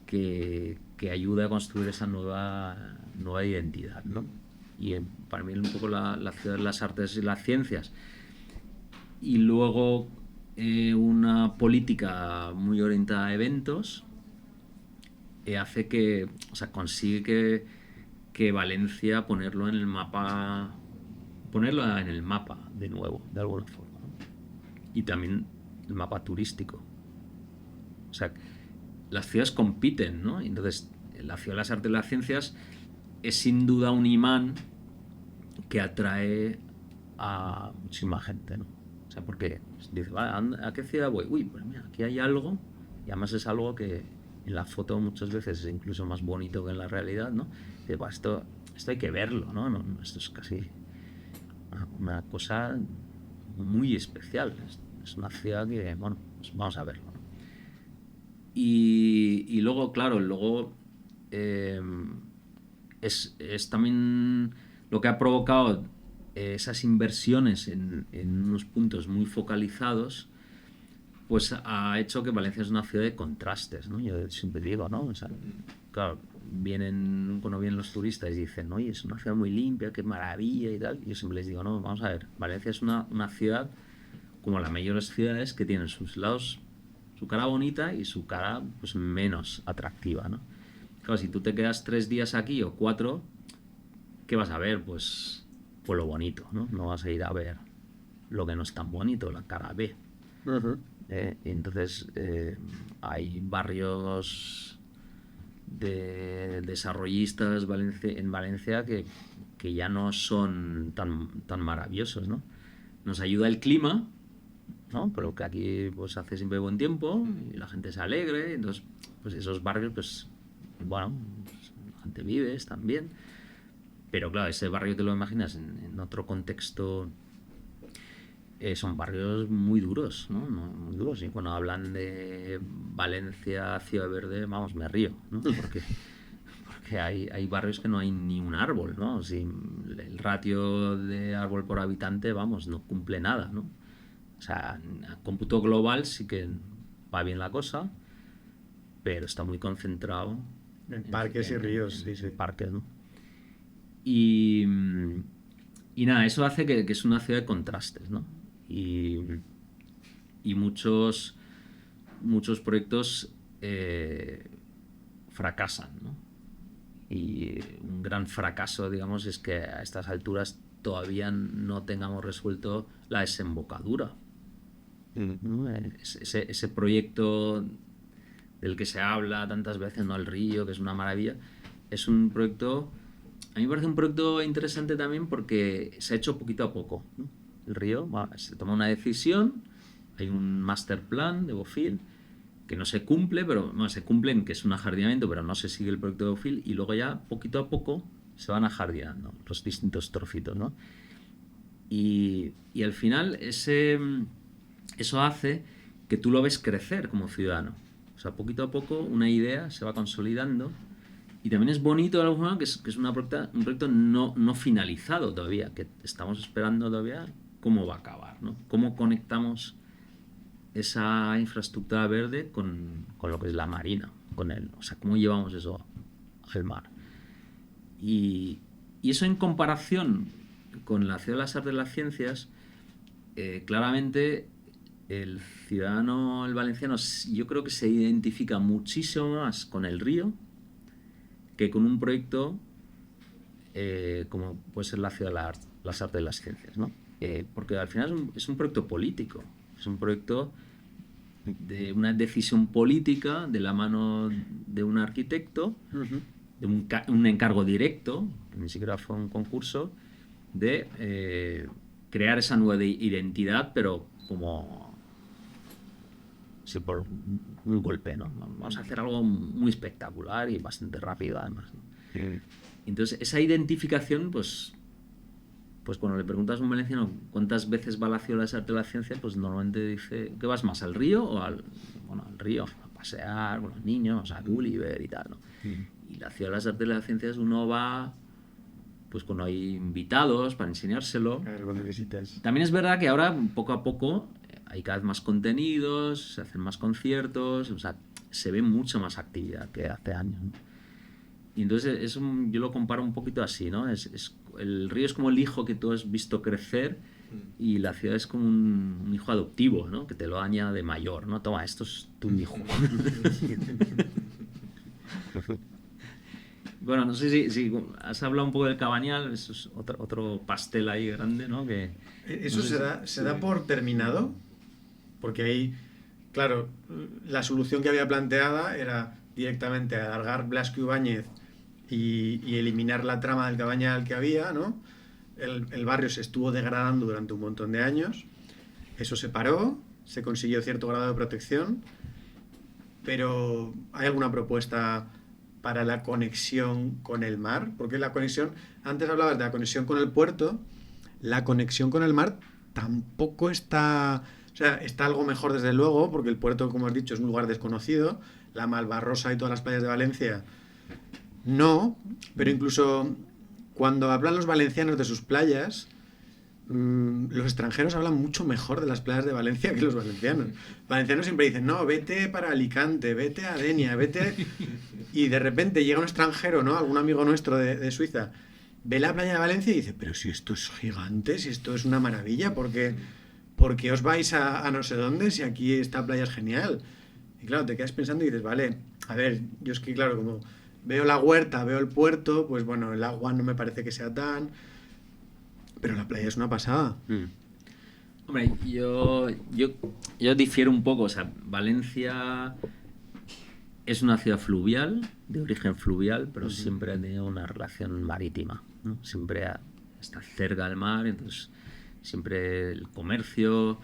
que ayude a construir esa nueva identidad, ¿no? Y para mí es un poco la ciudad de las artes y las ciencias. Y luego una política muy orientada a eventos hace que, o sea, consigue que Valencia ponerlo en el mapa de nuevo, de alguna forma, ¿no? Y también el mapa turístico. O sea, las ciudades compiten, ¿no? Y entonces, la ciudad de las artes y las ciencias es sin duda un imán que atrae a muchísima gente, ¿no? O sea, porque dice, vale, ¿a qué ciudad voy? Uy, pues mira, aquí hay algo, y además es algo que en la foto muchas veces es incluso más bonito que en la realidad, ¿no? Y dice, esto hay que verlo, ¿no? Esto es casi una cosa muy especial. Es una ciudad que, bueno, pues vamos a verlo, ¿no? Y luego, claro, es también lo que ha provocado esas inversiones en unos puntos muy focalizados, pues ha hecho que Valencia es una ciudad de contrastes, ¿no? Yo siempre digo, ¿no? O sea, claro, cuando vienen los turistas y dicen, oye, es una ciudad muy limpia, qué maravilla y tal. Yo siempre les digo, no, vamos a ver, Valencia es una ciudad como las mayores ciudades que tienen sus lados, su cara bonita y su cara pues menos atractiva, ¿no? Claro, si tú te quedas 3 días aquí o 4, ¿qué vas a ver? Pues lo bonito, ¿no? No vas a ir a ver lo que no es tan bonito, la cara B. Uh-huh. Entonces hay barrios de desarrollistas en Valencia que ya no son tan maravillosos, ¿no? Nos ayuda el clima, ¿no? Pero que aquí pues hace siempre buen tiempo y la gente se alegre, entonces pues esos barrios pues bueno, pues, la gente vive, están bien, pero claro, ese barrio te lo imaginas en otro contexto. Son barrios muy duros, ¿no? Muy duros. Y cuando hablan de Valencia, Ciudad Verde, vamos, me río, ¿no? Porque hay barrios que no hay ni un árbol, ¿no? Si el ratio de árbol por habitante, vamos, no cumple nada, ¿no? O sea, a cómputo global sí que va bien la cosa, pero está muy concentrado en parques y ríos, sí. Parques, ¿no? Y nada, eso hace que es una ciudad de contrastes, ¿no? Y muchos proyectos fracasan, ¿no? Y un gran fracaso, digamos, es que a estas alturas todavía no tengamos resuelto la desembocadura, ¿no? Ese proyecto del que se habla tantas veces, ¿no? El río, que es una maravilla, es un proyecto, a mí me parece un proyecto interesante también porque se ha hecho poquito a poco, ¿no? El río, se toma una decisión, hay un master plan de Bofill que no se cumple, pero no se cumple en que es un ajardinamiento, pero no se sigue el proyecto de Bofill, y luego ya poquito a poco se van ajardinando los distintos trocitos, ¿no? Y al final eso hace que tú lo ves crecer como ciudadano. O sea, poquito a poco una idea se va consolidando. Y también es bonito de alguna forma que es un proyecto no finalizado todavía, que estamos esperando todavía cómo va a acabar, ¿no? Cómo conectamos esa infraestructura verde con lo que es la marina, o sea, cómo llevamos eso al mar. Y eso en comparación con la Ciudad de las Artes y las Ciencias, claramente el ciudadano, el valenciano, yo creo que se identifica muchísimo más con el río que con un proyecto como puede ser la Ciudad de las Artes y las Ciencias, ¿no? Porque al final es un proyecto político, es un proyecto de una decisión política de la mano de un arquitecto, uh-huh, de un encargo directo, que ni siquiera fue un concurso, de crear esa nueva identidad, pero como sí, por un golpe, ¿no? Vamos a hacer algo muy espectacular y bastante rápido además, ¿no? Sí. Entonces esa identificación, pues cuando le preguntas a un valenciano cuántas veces va a la Ciudad de las Artes y las Ciencias, pues normalmente dice que vas más al río o al río, a pasear con los niños, a Gulliver y tal, ¿no? Y la Ciudad de las Artes y las Ciencias uno va pues cuando hay invitados para enseñárselo. Claro, cuando visitas. También es verdad que ahora poco a poco hay cada vez más contenidos, se hacen más conciertos, o sea, se ve mucha más actividad que hace años, ¿no? Y entonces yo lo comparo un poquito así, ¿no? El río es como el hijo que tú has visto crecer y la ciudad es como un hijo adoptivo, ¿no? Que te lo añade de mayor, ¿no? Toma, esto es tu hijo. Bueno, no sé si has hablado un poco del Cabanyal, eso es otro pastel ahí grande, ¿no? Que, ¿Eso no se da por terminado? Porque ahí, claro, la solución que había planteada era directamente alargar Blasco Ibáñez y eliminar la trama del Cabanyal que había, ¿no? El barrio se estuvo degradando durante un montón de años, eso se paró, se consiguió cierto grado de protección, pero ¿hay alguna propuesta para la conexión con el mar? Porque la conexión, antes hablabas de la conexión con el puerto, la conexión con el mar tampoco está, o sea, está algo mejor desde luego, porque el puerto, como has dicho, es un lugar desconocido. la Malvarrosa y todas las playas de Valencia, no, pero incluso cuando hablan los valencianos de sus playas, los extranjeros hablan mucho mejor de las playas de Valencia que los valencianos. Los valencianos siempre dicen, no, vete para Alicante, vete a Denia, vete... Y de repente llega un extranjero, ¿no? Algún amigo nuestro de Suiza, ve la playa de Valencia y dice, pero si esto es gigante, si esto es una maravilla, ¿por qué os vais a no sé dónde si aquí esta playa es genial? Y claro, te quedas pensando y dices, vale, a ver, yo es que claro, como veo la huerta, veo el puerto, pues bueno, el agua no me parece que sea tan... Pero la playa es una pasada. Hombre, yo difiero un poco. O sea, Valencia es una ciudad fluvial, de origen fluvial, pero siempre ha tenido una relación marítima, ¿no? Siempre está cerca del mar, entonces siempre el comercio,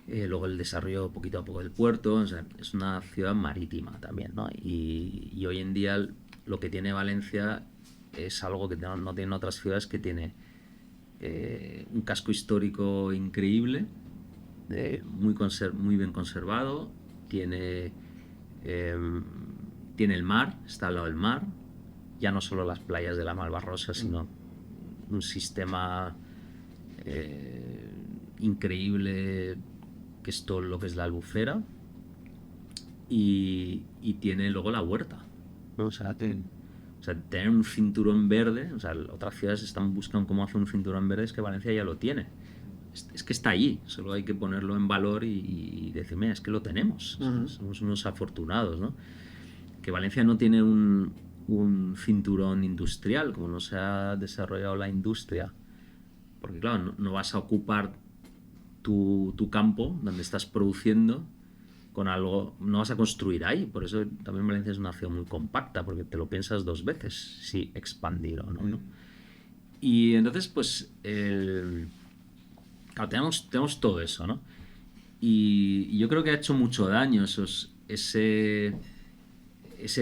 luego el desarrollo poquito a poco del puerto. O sea, es una ciudad marítima también, ¿no? Y hoy en día lo que tiene Valencia es algo que no tienen otras ciudades, que tiene un casco histórico increíble, muy bien conservado, tiene el mar, está al lado del mar, ya no solo las playas de la Malvarrosa, sino un sistema increíble que es todo lo que es la Albufera, y tiene luego la huerta, ¿no? O sea, tener un cinturón verde. O sea, otras ciudades están buscando cómo hacer un cinturón verde, es que Valencia ya lo tiene. Es que está allí, solo hay que ponerlo en valor y decir, mira, es que lo tenemos. Somos unos afortunados, ¿no? Que Valencia no tiene un cinturón industrial, como no se ha desarrollado la industria, porque claro, no vas a ocupar tu campo donde estás produciendo con algo, no vas a construir ahí. Por eso también Valencia es una ciudad muy compacta, porque te lo piensas dos veces si expandir o no, ¿no? Y entonces pues claro, tenemos todo eso, ¿no? Y yo creo que ha hecho mucho daño ese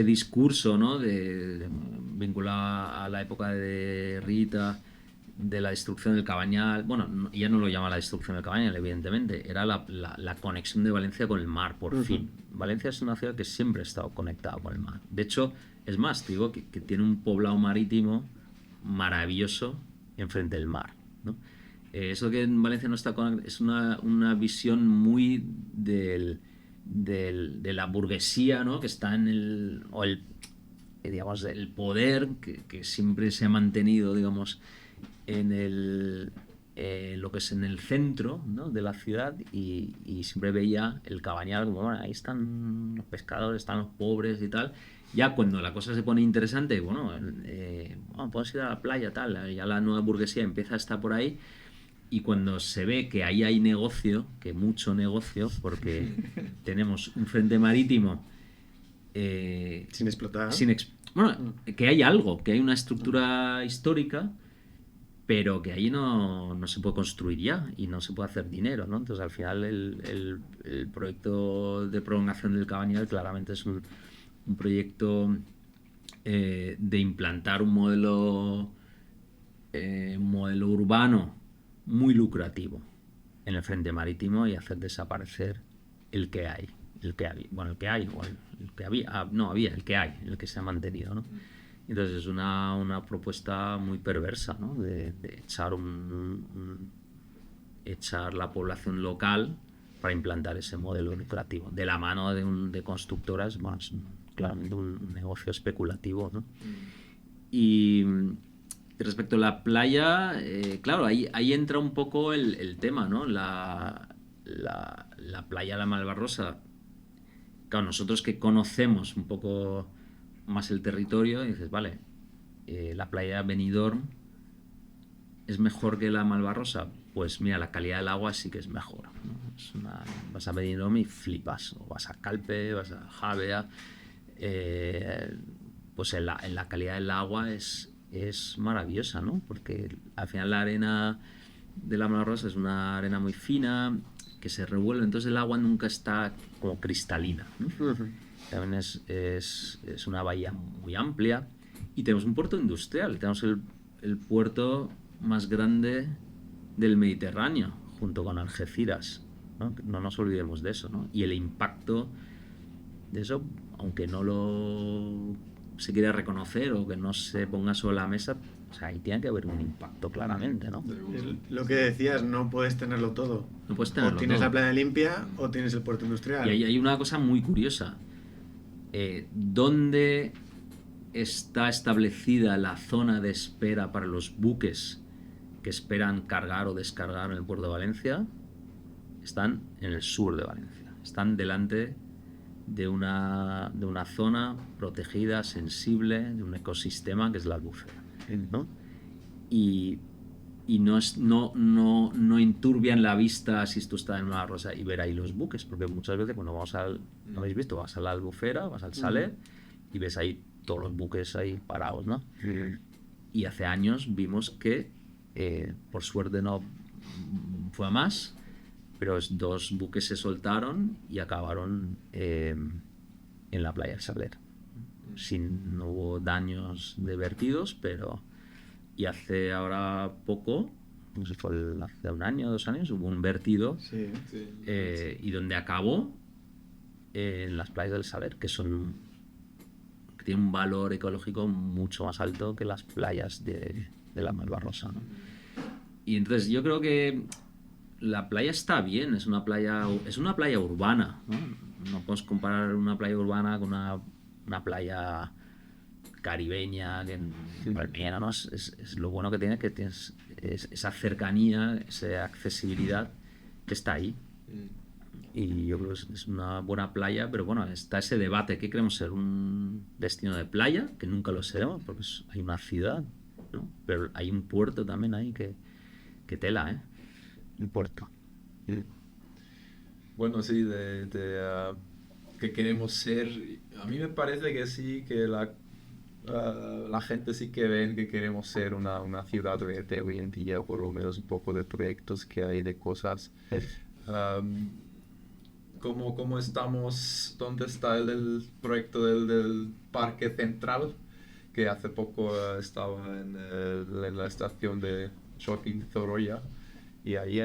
discurso, ¿no? Vinculado a la época de Rita, de la destrucción del Cabañal. Bueno, ya no lo llama la destrucción del Cabañal, evidentemente, era la conexión de Valencia con el mar, por fin. Valencia es una ciudad que siempre ha estado conectada con el mar. De hecho, es más, te digo que tiene un poblado marítimo maravilloso enfrente del mar, ¿no? Eso que en Valencia no está conectado es una visión muy de la burguesía, ¿no? Que está en el poder que siempre se ha mantenido, digamos, en lo que es en el centro, ¿no? De la ciudad, y siempre veía el Cabañal como, bueno, ahí están los pescadores, están los pobres y tal. Ya cuando la cosa se pone interesante, bueno, podemos ir a la playa, tal, ya la nueva burguesía empieza a estar por ahí, y cuando se ve que ahí hay negocio, que mucho negocio, porque tenemos un frente marítimo sin explotar, que hay algo, que hay una estructura histórica, pero que ahí no se puede construir ya y no se puede hacer dinero, ¿no? Entonces al final el proyecto de prolongación del Cabañal claramente es un proyecto de implantar un modelo urbano muy lucrativo en el frente marítimo y hacer desaparecer el que hay, el que se ha mantenido, ¿no? Entonces es una propuesta muy perversa, ¿no? De echar la población local para implantar ese modelo lucrativo de la mano de constructoras. Bueno, es claramente un negocio especulativo, ¿no? Y respecto a la playa, claro, ahí entra un poco el tema, ¿no? La playa de la Malvarrosa, claro, nosotros que conocemos un poco más el territorio, y dices, vale, la playa de Benidorm es mejor que la Malvarrosa. Pues mira, la calidad del agua sí que es mejor, ¿no? Vas a Benidorm y flipas, o vas a Calpe, vas a Javea, pues en la calidad del agua es maravillosa, ¿no? Porque al final la arena de la Malvarrosa es una arena muy fina que se revuelve, entonces el agua nunca está como cristalina, ¿no? También es una bahía muy amplia, y tenemos un puerto industrial. Tenemos el puerto más grande del Mediterráneo, junto con Algeciras, ¿no? No nos olvidemos de eso, ¿no? Y el impacto de eso aunque no lo se quiera reconocer o que no se ponga sobre la mesa, o sea, ahí tiene que haber un impacto claramente, ¿no? Es lo que decías, no puedes tenerlo todo. No puedes tenerlo O tienes todo. la playa limpia o tienes el puerto industrial. Y ahí hay una cosa muy curiosa. ¿Dónde está establecida la zona de espera para los buques que esperan cargar o descargar en el puerto de Valencia? Están en el sur de Valencia. Están delante de una zona protegida, sensible, de un ecosistema que es la Albufera, ¿no? Y no enturbian la vista si tú estás en una rosa y ver ahí los buques, porque muchas veces cuando vamos ¿no habéis visto? Vas a la Albufera, vas al Saler y ves ahí todos los buques ahí parados, ¿no? Y hace años vimos que, por suerte no fue a más, pero 2 buques se soltaron y acabaron en la playa del Saler. No hubo daños de vertidos, pero... Y hace ahora poco, no sé si fue hace 1 año o 2 años, hubo un vertido Sí. y donde acabó en las playas del Saler, que tienen un valor ecológico mucho más alto que las playas de la Malvarrosa, ¿no? Y entonces yo creo que la playa está bien, es una playa urbana, ¿no? No podemos comparar una playa urbana con una playa caribeña, palmera, ¿no? Es lo bueno que tiene, que tienes esa cercanía, esa accesibilidad que está ahí. Y yo creo que es una buena playa, pero bueno, está ese debate: ¿qué queremos ser? ¿Un destino de playa? Que nunca lo seremos, porque hay una ciudad, ¿no? Pero hay un puerto también ahí que tela, ¿eh? Un puerto. Bueno, sí, que queremos ser. A mí me parece que sí, que la gente sí que ven que queremos ser una ciudad verde hoy en día, por lo menos un poco de proyectos que hay, de cosas. ¿Cómo estamos? ¿Dónde está el proyecto del Parque Central? Que hace poco estaba en la estación de Shopping Zoroya, y ahí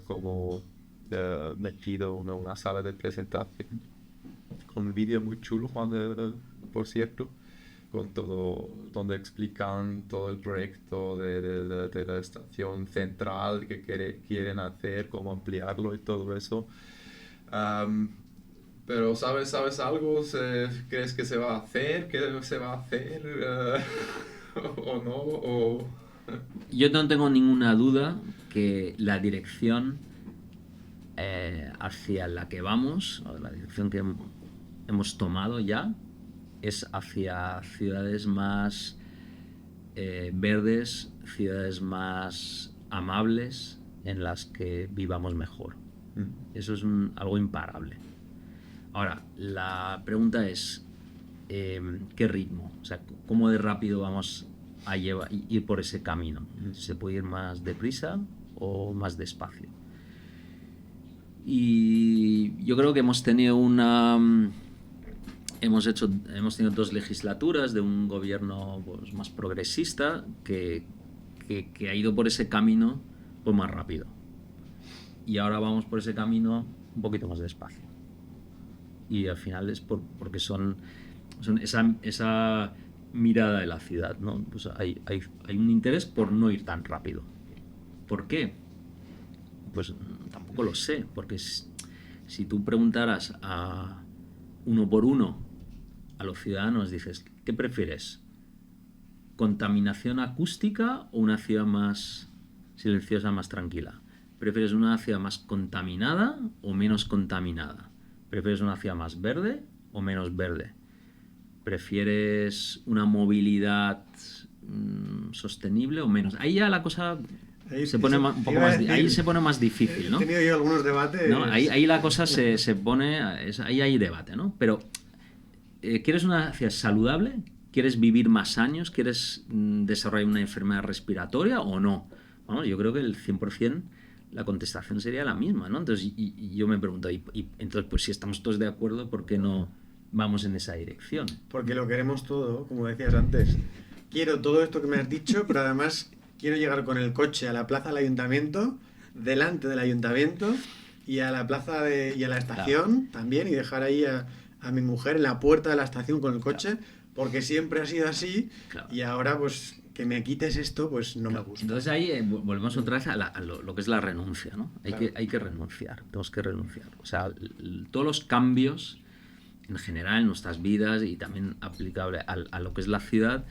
como metido una sala de presentación con un vídeo muy chulo, Juan, por cierto, con todo, donde explican todo el proyecto de la estación central que quieren hacer, cómo ampliarlo y todo eso. Pero ¿sabes algo? ¿Crees que se va a hacer? ¿Qué se va a hacer? ¿O no? Yo no tengo ninguna duda que la dirección hacia la que vamos, o la dirección que hemos tomado ya, es hacia ciudades más verdes, ciudades más amables, en las que vivamos mejor. Eso es algo imparable. Ahora, la pregunta es, ¿qué ritmo? O sea, ¿cómo de rápido vamos a ir por ese camino? ¿Se puede ir más deprisa o más despacio? Y yo creo que hemos tenido tenido 2 legislaturas de un gobierno, pues, más progresista que ha ido por ese camino, pues, más rápido. Y ahora vamos por ese camino un poquito más despacio. Y al final es porque son esa mirada de la ciudad, ¿no? Pues hay un interés por no ir tan rápido. ¿Por qué? Pues tampoco lo sé, porque si tú preguntaras a uno por uno a los ciudadanos, dices, ¿qué prefieres? ¿Contaminación acústica o una ciudad más silenciosa, más tranquila? ¿Prefieres una ciudad más contaminada o menos contaminada? ¿Prefieres una ciudad más verde o menos verde? ¿Prefieres una movilidad sostenible o menos? Ahí ya la cosa se pone un poco más, ahí se pone más difícil, ¿no? He tenido yo algunos debates. ¿No? Ahí la cosa se pone, ahí hay debate, ¿no? Pero ¿quieres una ciudad saludable? ¿Quieres vivir más años? ¿Quieres desarrollar una enfermedad respiratoria o no? Bueno, yo creo que el 100% la contestación sería la misma, ¿no? Entonces, y yo me pregunto, entonces, pues si estamos todos de acuerdo, ¿por qué no vamos en esa dirección? Porque lo queremos todo, como decías antes. Quiero todo esto que me has dicho, pero además quiero llegar con el coche a la plaza del ayuntamiento, delante del ayuntamiento, y a la plaza y a la estación también, y dejar ahí a mi mujer en la puerta de la estación con el coche, porque siempre ha sido así, Claro. y ahora pues que me quites esto, pues no me gusta. Entonces ahí volvemos otra vez a lo que es la renuncia, ¿no? Claro. Hay que renunciar, tenemos que renunciar. O sea, todos los cambios en general en nuestras vidas y también aplicable a lo que es la ciudad,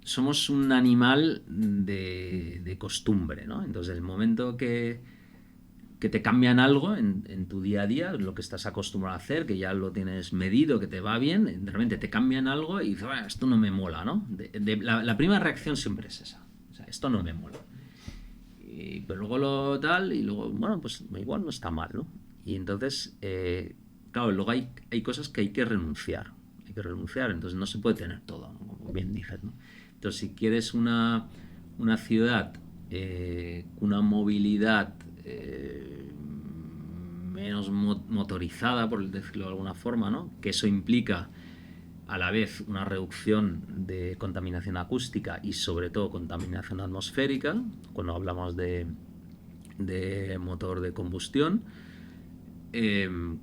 somos un animal de costumbre, ¿no? Entonces el momento que te cambian algo en tu día a día, lo que estás acostumbrado a hacer, que ya lo tienes medido, que te va bien, de repente te cambian algo y dices, bueno, esto no me mola, ¿no? La primera reacción siempre es esa, o sea, esto no me mola. Pero luego lo tal, y luego, bueno, pues igual no está mal, ¿no? Y entonces, claro, luego hay cosas que hay que renunciar, entonces no se puede tener todo, ¿no? Como bien dices, ¿no? Entonces, si quieres una ciudad con una movilidad menos motorizada, por decirlo de alguna forma, ¿no? Que eso implica a la vez una reducción de contaminación acústica y sobre todo contaminación atmosférica, cuando hablamos de motor de combustión.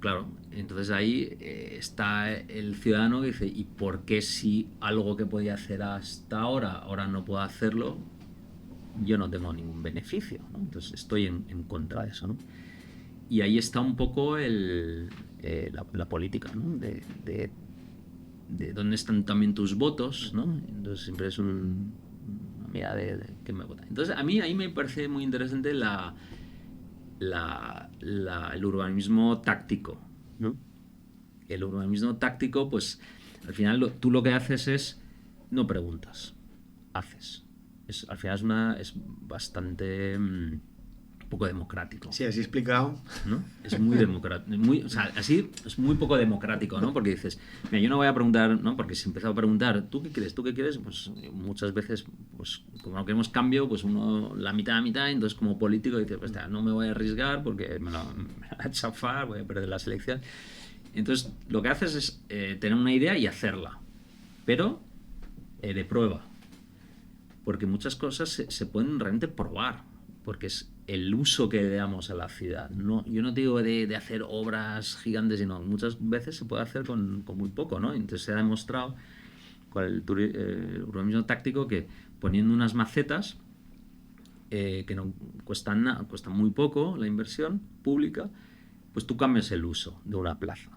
Claro, entonces ahí está el ciudadano que dice, ¿y por qué si algo que podía hacer hasta ahora no puedo hacerlo? Yo no tengo ningún beneficio, ¿no? Entonces estoy en contra de eso, ¿no? Y ahí está un poco la política, ¿no? De dónde están también tus votos, ¿no? Entonces siempre es una medida de que me votan. Entonces a mí ahí me parece muy interesante el urbanismo táctico, ¿no? El urbanismo táctico, pues al final tú lo que haces es no preguntas, haces. Al final es bastante poco democrático. Sí, así explicado. ¿No? Es muy democrático. O sea, así es muy poco democrático, ¿no? Porque dices, mira, yo no voy a preguntar, ¿no? Porque si empezado a preguntar, ¿tú qué quieres? ¿Tú qué quieres? Pues muchas veces, pues como no queremos cambio, pues uno la mitad, entonces como político dices, pues no me voy a arriesgar porque me la voy a chafar, voy a perder la selección. Entonces, lo que haces es tener una idea y hacerla, pero de prueba. Porque muchas cosas se pueden realmente probar, porque es el uso que le damos a la ciudad. No, yo no digo de hacer obras gigantes, sino muchas veces se puede hacer con muy poco, ¿no? Entonces se ha demostrado con el urbanismo táctico que poniendo unas macetas que no cuestan nada, cuestan muy poco la inversión pública, pues tú cambias el uso de una plaza.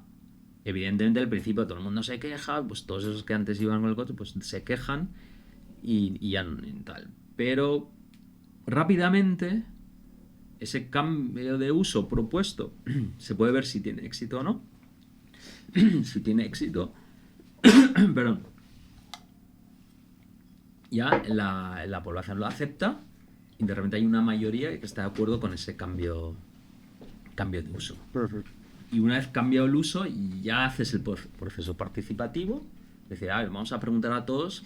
Evidentemente al principio todo el mundo se queja, pues todos esos que antes iban con el coche pues se quejan y ya no tal. Pero rápidamente ese cambio de uso propuesto se puede ver si tiene éxito o no. Si tiene éxito, perdón, ya la población lo acepta y de repente hay una mayoría que está de acuerdo con ese cambio de uso. Perfecto. Y una vez cambiado el uso, ya haces el proceso participativo. Es decir, a ver, vamos a preguntar a todos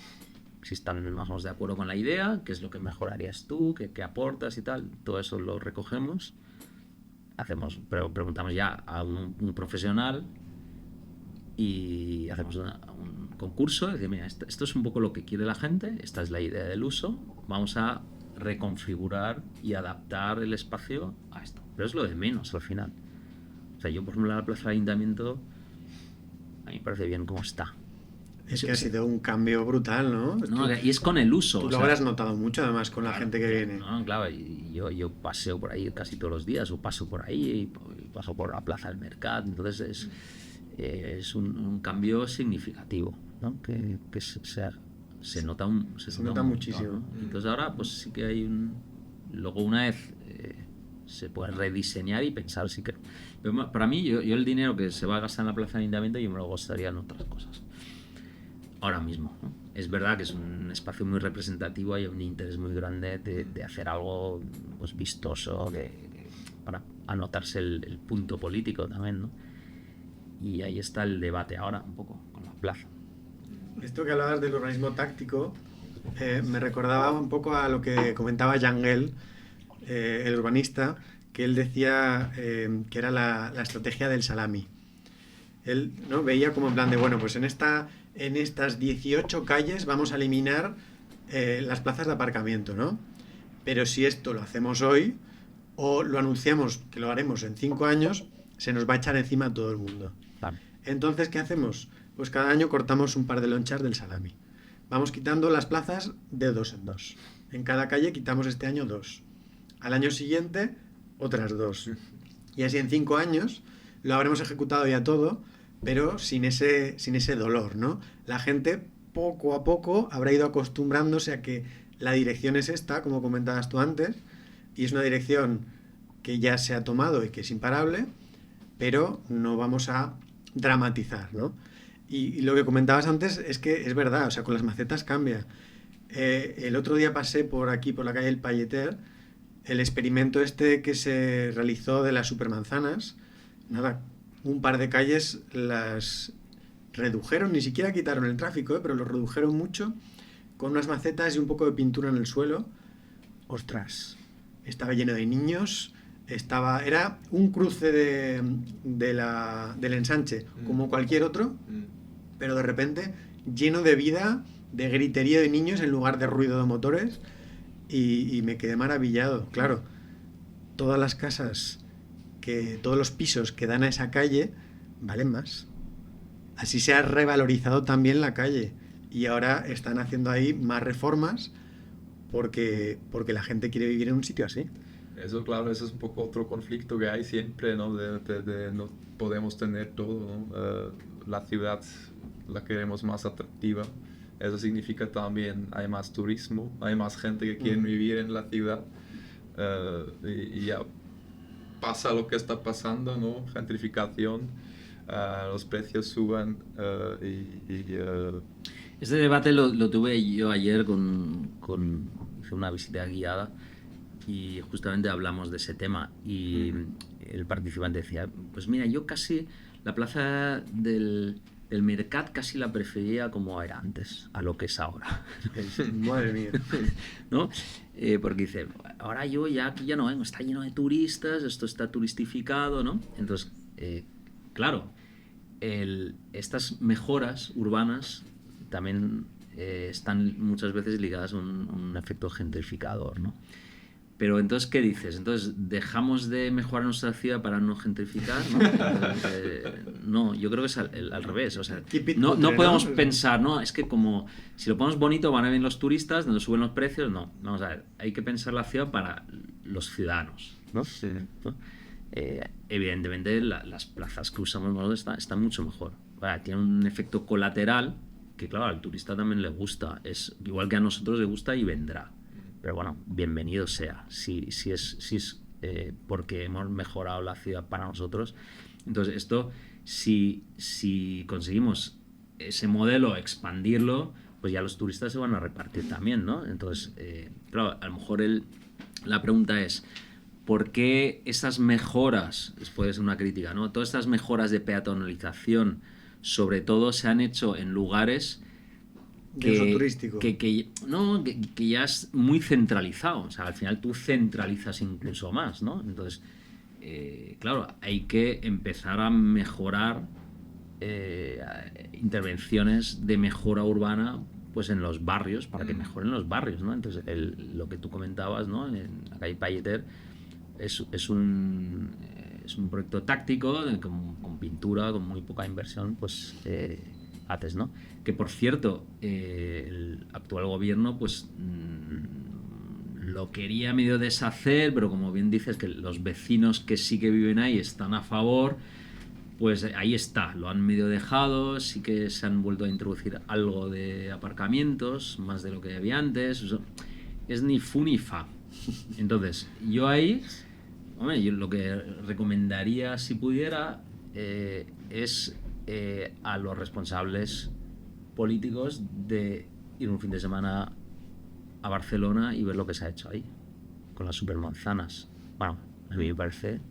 si están más o menos de acuerdo con la idea, qué es lo que mejorarías tú, qué aportas y tal. Todo eso lo recogemos. Preguntamos ya a un profesional y hacemos un concurso. Decir, mira, esto es un poco lo que quiere la gente, esta es la idea del uso. Vamos a reconfigurar y adaptar el espacio a esto. Pero es lo de menos al final. O sea, yo, por ejemplo, la plaza del ayuntamiento a mí me parece bien cómo está. Es que ha sido un cambio brutal, ¿no? Y es con el uso. Tú lo habrás notado mucho, además, con la gente que viene. No, claro, y yo paseo por ahí casi todos los días, o paso por ahí, y paso por la plaza del mercado. Entonces es un cambio significativo, ¿no? Que se nota muchísimo. ¿no? Entonces ahora, pues sí que hay luego una vez se puede rediseñar y pensar sí que... Pero para mí, yo el dinero que se va a gastar en la plaza del ayuntamiento, yo me lo gastaría en otras cosas. Ahora mismo, ¿no? Es verdad que es un espacio muy representativo, hay un interés muy grande de hacer algo pues vistoso para anotarse el punto político también, ¿no? Y ahí está el debate ahora un poco con la plaza. Esto que hablabas del urbanismo táctico me recordaba un poco a lo que comentaba Jangel, el urbanista, que él decía que era la estrategia del salami. Él, ¿no?, veía como en plan de, bueno, pues en estas 18 calles vamos a eliminar las plazas de aparcamiento, ¿no? Pero si esto lo hacemos hoy o lo anunciamos que lo haremos en 5 años, se nos va a echar encima a todo el mundo. Claro. Entonces, ¿qué hacemos? Pues cada año cortamos un par de lonchas del salami. Vamos quitando las plazas de 2 en 2. En cada calle quitamos este año 2. Al año siguiente, otras 2. Y así en 5 años lo habremos ejecutado ya todo, pero sin ese dolor, ¿no? La gente poco a poco habrá ido acostumbrándose a que la dirección es esta, como comentabas tú antes, y es una dirección que ya se ha tomado y que es imparable, pero no vamos a dramatizar, ¿no? Y lo que comentabas antes es que es verdad, o sea, con las macetas cambia. El otro día pasé por aquí, por la calle El Palleter, el experimento este que se realizó de las supermanzanas. Nada, un par de calles las redujeron, ni siquiera quitaron el tráfico, pero lo redujeron mucho, con unas macetas y un poco de pintura en el suelo. Ostras, estaba lleno de niños, era un cruce del ensanche, como cualquier otro, pero de repente lleno de vida, de griterío de niños en lugar de ruido de motores, y me quedé maravillado. Claro, todas las casas, todos los pisos que dan a esa calle valen más. Así se ha revalorizado también la calle, y ahora están haciendo ahí más reformas porque la gente quiere vivir en un sitio así. Eso, claro, eso es un poco otro conflicto que hay siempre, ¿no? De no podemos tener todo, ¿no? La ciudad la queremos más atractiva. Eso significa también hay más turismo, hay más gente que quiere vivir en la ciudad, y ya pasa lo que está pasando, ¿no? Gentrificación, los precios suben, Este debate lo tuve yo ayer hice una visita guiada y justamente hablamos de ese tema, y el participante decía, pues mira, yo casi la plaza del Mercat casi la prefería como era antes, a lo que es ahora. Madre mía. ¿No? Porque dice, ahora yo ya aquí ya no vengo, está lleno de turistas, esto está turistificado, ¿no? Entonces, claro, estas mejoras urbanas también están muchas veces ligadas a un efecto gentrificador, ¿no? Pero entonces, ¿qué dices? Entonces, ¿dejamos de mejorar nuestra ciudad para no gentrificar? No, yo creo que es al revés. O sea, no podemos pensar, ¿no? Es que como si lo ponemos bonito van a venir los turistas, nos suben los precios. No, vamos a ver, hay que pensar la ciudad para los ciudadanos, ¿no? Sí. ¿No? Evidentemente, las plazas que usamos nosotros están mucho mejor. Tiene un efecto colateral que, claro, al turista también le gusta. Es igual que a nosotros le gusta y vendrá. Pero bueno, bienvenido sea, si es porque hemos mejorado la ciudad para nosotros. Entonces esto, si conseguimos ese modelo, expandirlo, pues ya los turistas se van a repartir también, ¿no? Entonces, claro, a lo mejor la pregunta es, ¿por qué esas mejoras, puede ser una crítica, ¿no? Todas estas mejoras de peatonalización, sobre todo se han hecho en lugares de uso turístico. Que ya es muy centralizado. O sea, al final tú centralizas incluso más, ¿no? Entonces, claro, hay que empezar a mejorar intervenciones de mejora urbana, pues en los barrios, para que mejoren los barrios, ¿no? Entonces, lo que tú comentabas, ¿no? En la calle Palleter es un proyecto táctico con pintura, con muy poca inversión, pues haces, ¿no? Que por cierto, el actual gobierno pues lo quería medio deshacer, pero como bien dices que los vecinos que sí que viven ahí están a favor, pues ahí está, lo han medio dejado, sí que se han vuelto a introducir algo de aparcamientos, más de lo que había antes, es ni fu ni fa. Entonces, yo ahí, hombre, yo lo que recomendaría si pudiera es a los responsables políticos de ir un fin de semana a Barcelona y ver lo que se ha hecho ahí con las supermanzanas. Bueno, a mí me parece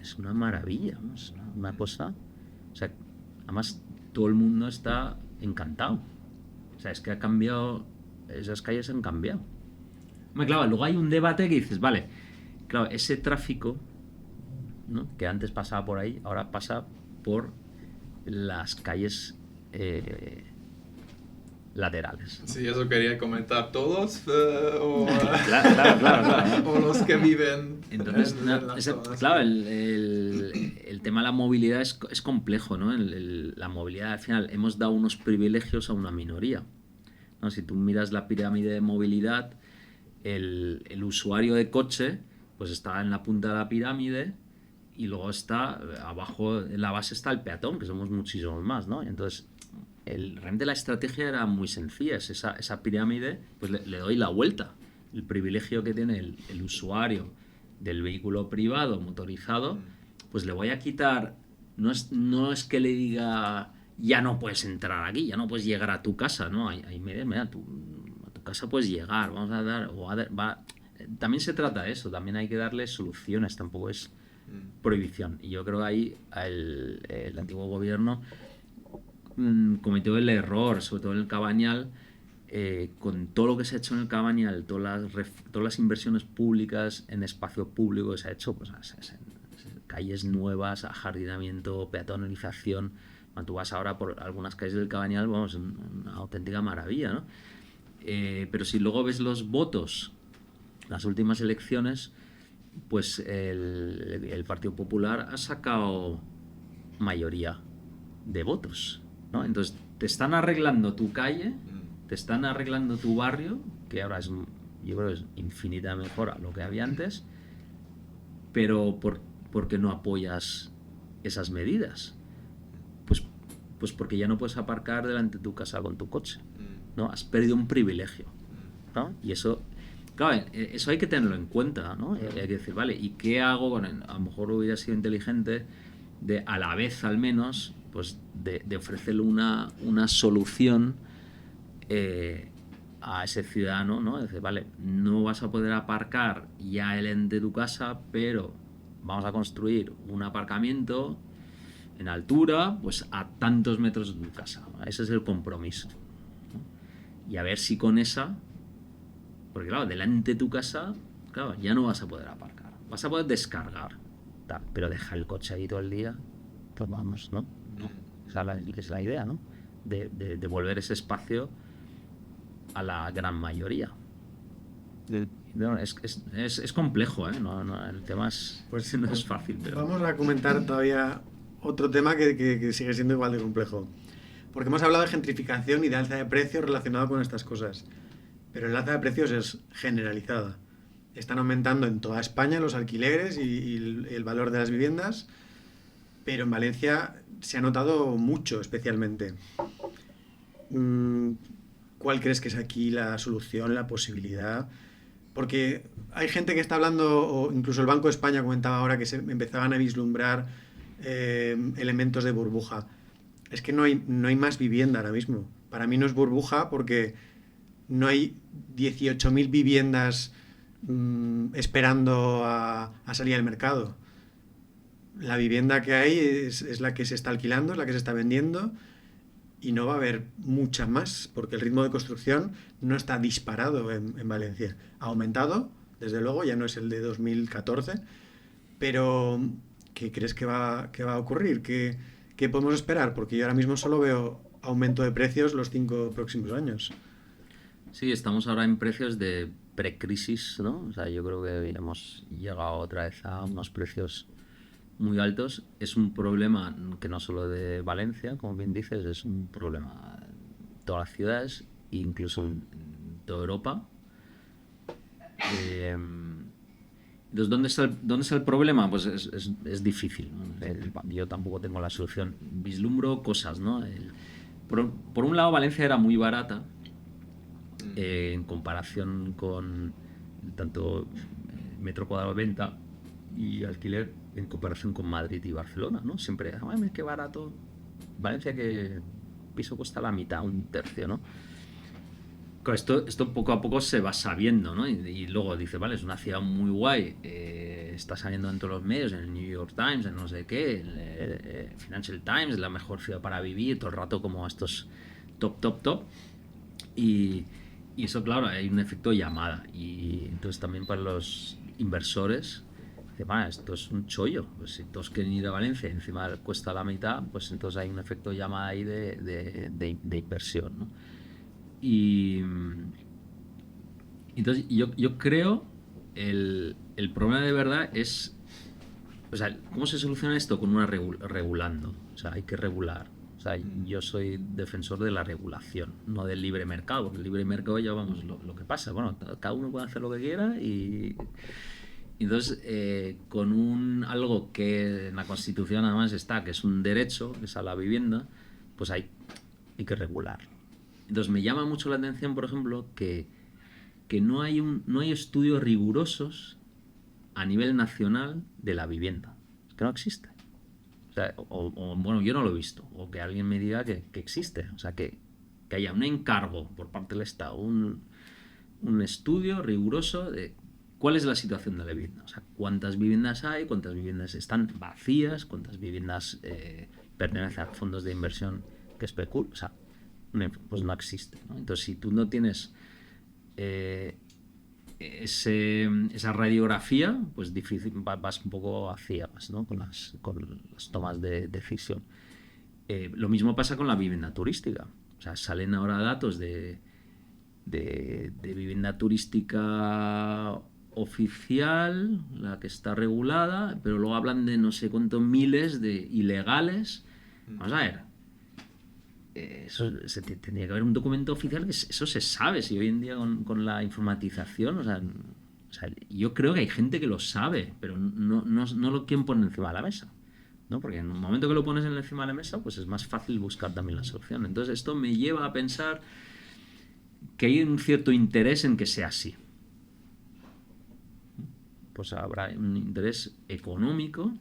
es una maravilla, ¿no? Es una cosa, o sea, además todo el mundo está encantado. O sea, es que ha cambiado, esas calles han cambiado. Claro, luego hay un debate que dices, vale, claro, ese tráfico, ¿no?, que antes pasaba por ahí, ahora pasa por las calles laterales. Sí, eso quería comentar todos Claro. o los que viven Entonces, en las zonas. claro, el tema de la movilidad es complejo, ¿no? La movilidad, al final, hemos dado unos privilegios a una minoría, ¿no? Si tú miras la pirámide de movilidad, el usuario de coche pues está en la punta de la pirámide y luego está abajo, en la base está el peatón, que somos muchísimos más, ¿no? Entonces, realmente la estrategia era muy sencilla, es esa pirámide, pues le doy la vuelta. El privilegio que tiene el usuario del vehículo privado motorizado, pues le voy a quitar, no es que le diga ya no puedes entrar aquí, ya no puedes llegar a tu casa, ¿no? Mira, a tu casa puedes llegar, vamos a dar, también se trata de eso, también hay que darle soluciones, tampoco es prohibición. Y yo creo que ahí el antiguo gobierno cometió el error, sobre todo en el Cabañal, con todo lo que se ha hecho en el Cabañal, todas las inversiones públicas en espacio público que se ha hecho, pues calles nuevas, ajardinamiento, peatonalización. Cuando tú vas ahora por algunas calles del Cabañal, vamos, una auténtica maravilla, ¿no? Pero si luego ves los votos, las últimas elecciones, pues el Partido Popular ha sacado mayoría de votos, ¿no? Entonces te están arreglando tu calle, te están arreglando tu barrio, que ahora yo creo que es infinitamente mejor a lo que había antes, pero ¿por qué no apoyas esas medidas? Pues porque ya no puedes aparcar delante de tu casa con tu coche, ¿no? Has perdido un privilegio, ¿no? Y eso, claro, eso hay que tenerlo en cuenta, ¿no? Hay que decir, vale, ¿y qué hago con él? A lo mejor hubiera sido inteligente de, a la vez al menos, pues de ofrecerle una solución a ese ciudadano, ¿no? Decir, vale, no vas a poder aparcar ya de tu casa, pero vamos a construir un aparcamiento en altura, pues a tantos metros de tu casa. Ese es el compromiso, ¿no? Y a ver si con esa, porque claro, delante de tu casa, claro, ya no vas a poder aparcar, vas a poder descargar, tal, pero dejar el coche ahí todo el día, pues vamos, ¿no? Esa es la idea, ¿no? De devolver ese espacio a la gran mayoría. No, es complejo, ¿eh? El tema Pues no es fácil. Pero... Vamos a comentar todavía otro tema que sigue siendo igual de complejo. Porque hemos hablado de gentrificación y de alza de precios relacionado con estas cosas. Pero el alza de precios es generalizada. Están aumentando en toda España los alquileres y el valor de las viviendas, pero en Valencia se ha notado mucho, especialmente. ¿Cuál crees que es aquí la solución, la posibilidad? Porque hay gente que está hablando, o incluso el Banco de España comentaba ahora que se empezaban a vislumbrar elementos de burbuja. Es que no hay más vivienda ahora mismo. Para mí no es burbuja porque no hay 18.000 viviendas esperando a salir al mercado. La vivienda que hay es la que se está alquilando, es la que se está vendiendo, y no va a haber mucha más porque el ritmo de construcción no está disparado en Valencia. Ha aumentado, desde luego, ya no es el de 2014, pero ¿qué crees que va a ocurrir? ¿Qué podemos esperar? Porque yo ahora mismo solo veo aumento de precios los 5 próximos años. Sí, estamos ahora en precios de precrisis, ¿no? O sea, yo creo que hemos llegado otra vez a unos precios muy altos. Es un problema que no solo de Valencia, como bien dices, es un problema en todas las ciudades, incluso en toda Europa. Entonces, ¿dónde está el problema? Pues es difícil, ¿no? Yo tampoco tengo la solución. Vislumbro cosas, ¿no? Por un lado, Valencia era muy barata en comparación con tanto metro cuadrado de venta y alquiler en comparación con Madrid y Barcelona, ¿no? Siempre, ¡ay, qué barato! Valencia, que piso cuesta la mitad, un tercio, ¿no? Esto poco a poco se va sabiendo, ¿no? Y luego dice, vale, es una ciudad muy guay, está saliendo en todos los medios, en el New York Times, en no sé qué, el Financial Times, la mejor ciudad para vivir, todo el rato como estos top. Y eso, claro, hay un efecto llamada. Y entonces también para los inversores, dice, esto es un chollo. Pues si todos quieren ir a Valencia y encima cuesta la mitad, pues entonces hay un efecto llamada ahí de inversión, ¿no? Y entonces yo creo el problema de verdad es, o sea, ¿cómo se soluciona esto? Con una regulando. O sea, hay que regular. O sea, yo soy defensor de la regulación, no del libre mercado. Porque el libre mercado ya vamos lo que pasa. Bueno, cada uno puede hacer lo que quiera y entonces con algo que en la Constitución además está, que es un derecho, que es a la vivienda, pues hay que regularlo. Entonces me llama mucho la atención, por ejemplo, que no hay estudios rigurosos a nivel nacional de la vivienda. Es que no existe. O sea, bueno, yo no lo he visto. O que alguien me diga que existe. O sea, que haya un encargo por parte del Estado, un estudio riguroso de cuál es la situación de la vivienda. O sea, cuántas viviendas hay, cuántas viviendas están vacías, cuántas viviendas pertenecen a fondos de inversión que especulan. O sea, pues no existe, ¿no? Entonces, si tú no tienes esa radiografía, pues difícil, vas un poco a ciegas, ¿no? con las tomas de decisión. Lo mismo pasa con la vivienda turística. O sea, salen ahora datos de vivienda turística oficial, la que está regulada, pero luego hablan de no sé cuántos miles de ilegales. Vamos a ver. Eso tendría que haber un documento oficial que eso se sabe. Si hoy en día con la informatización, o sea, yo creo que hay gente que lo sabe, pero no lo quieren poner encima de la mesa, ¿no? Porque en un momento que lo pones encima de la mesa, pues es más fácil buscar también la solución. Entonces esto me lleva a pensar que hay un cierto interés en que sea así. Pues habrá un interés económico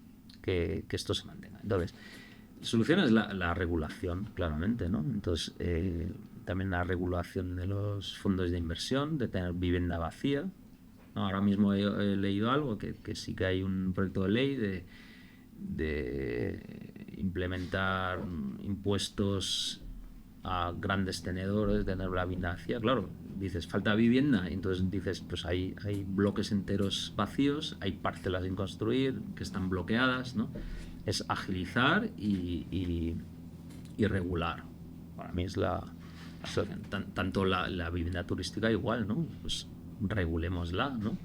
que esto se mantenga. Entonces, la solución es la regulación, claramente, ¿no? Entonces, también la regulación de los fondos de inversión, de tener vivienda vacía, ¿no? Ahora mismo he leído algo que sí que hay un proyecto de ley de implementar impuestos a grandes tenedores, tener la vivienda vacía. Claro, dices, falta vivienda, y entonces dices, pues hay bloques enteros vacíos, hay parcelas sin construir que están bloqueadas, ¿no? Es agilizar y regular. Para mí es tanto la vivienda turística igual, ¿no? Pues regulémosla, ¿no?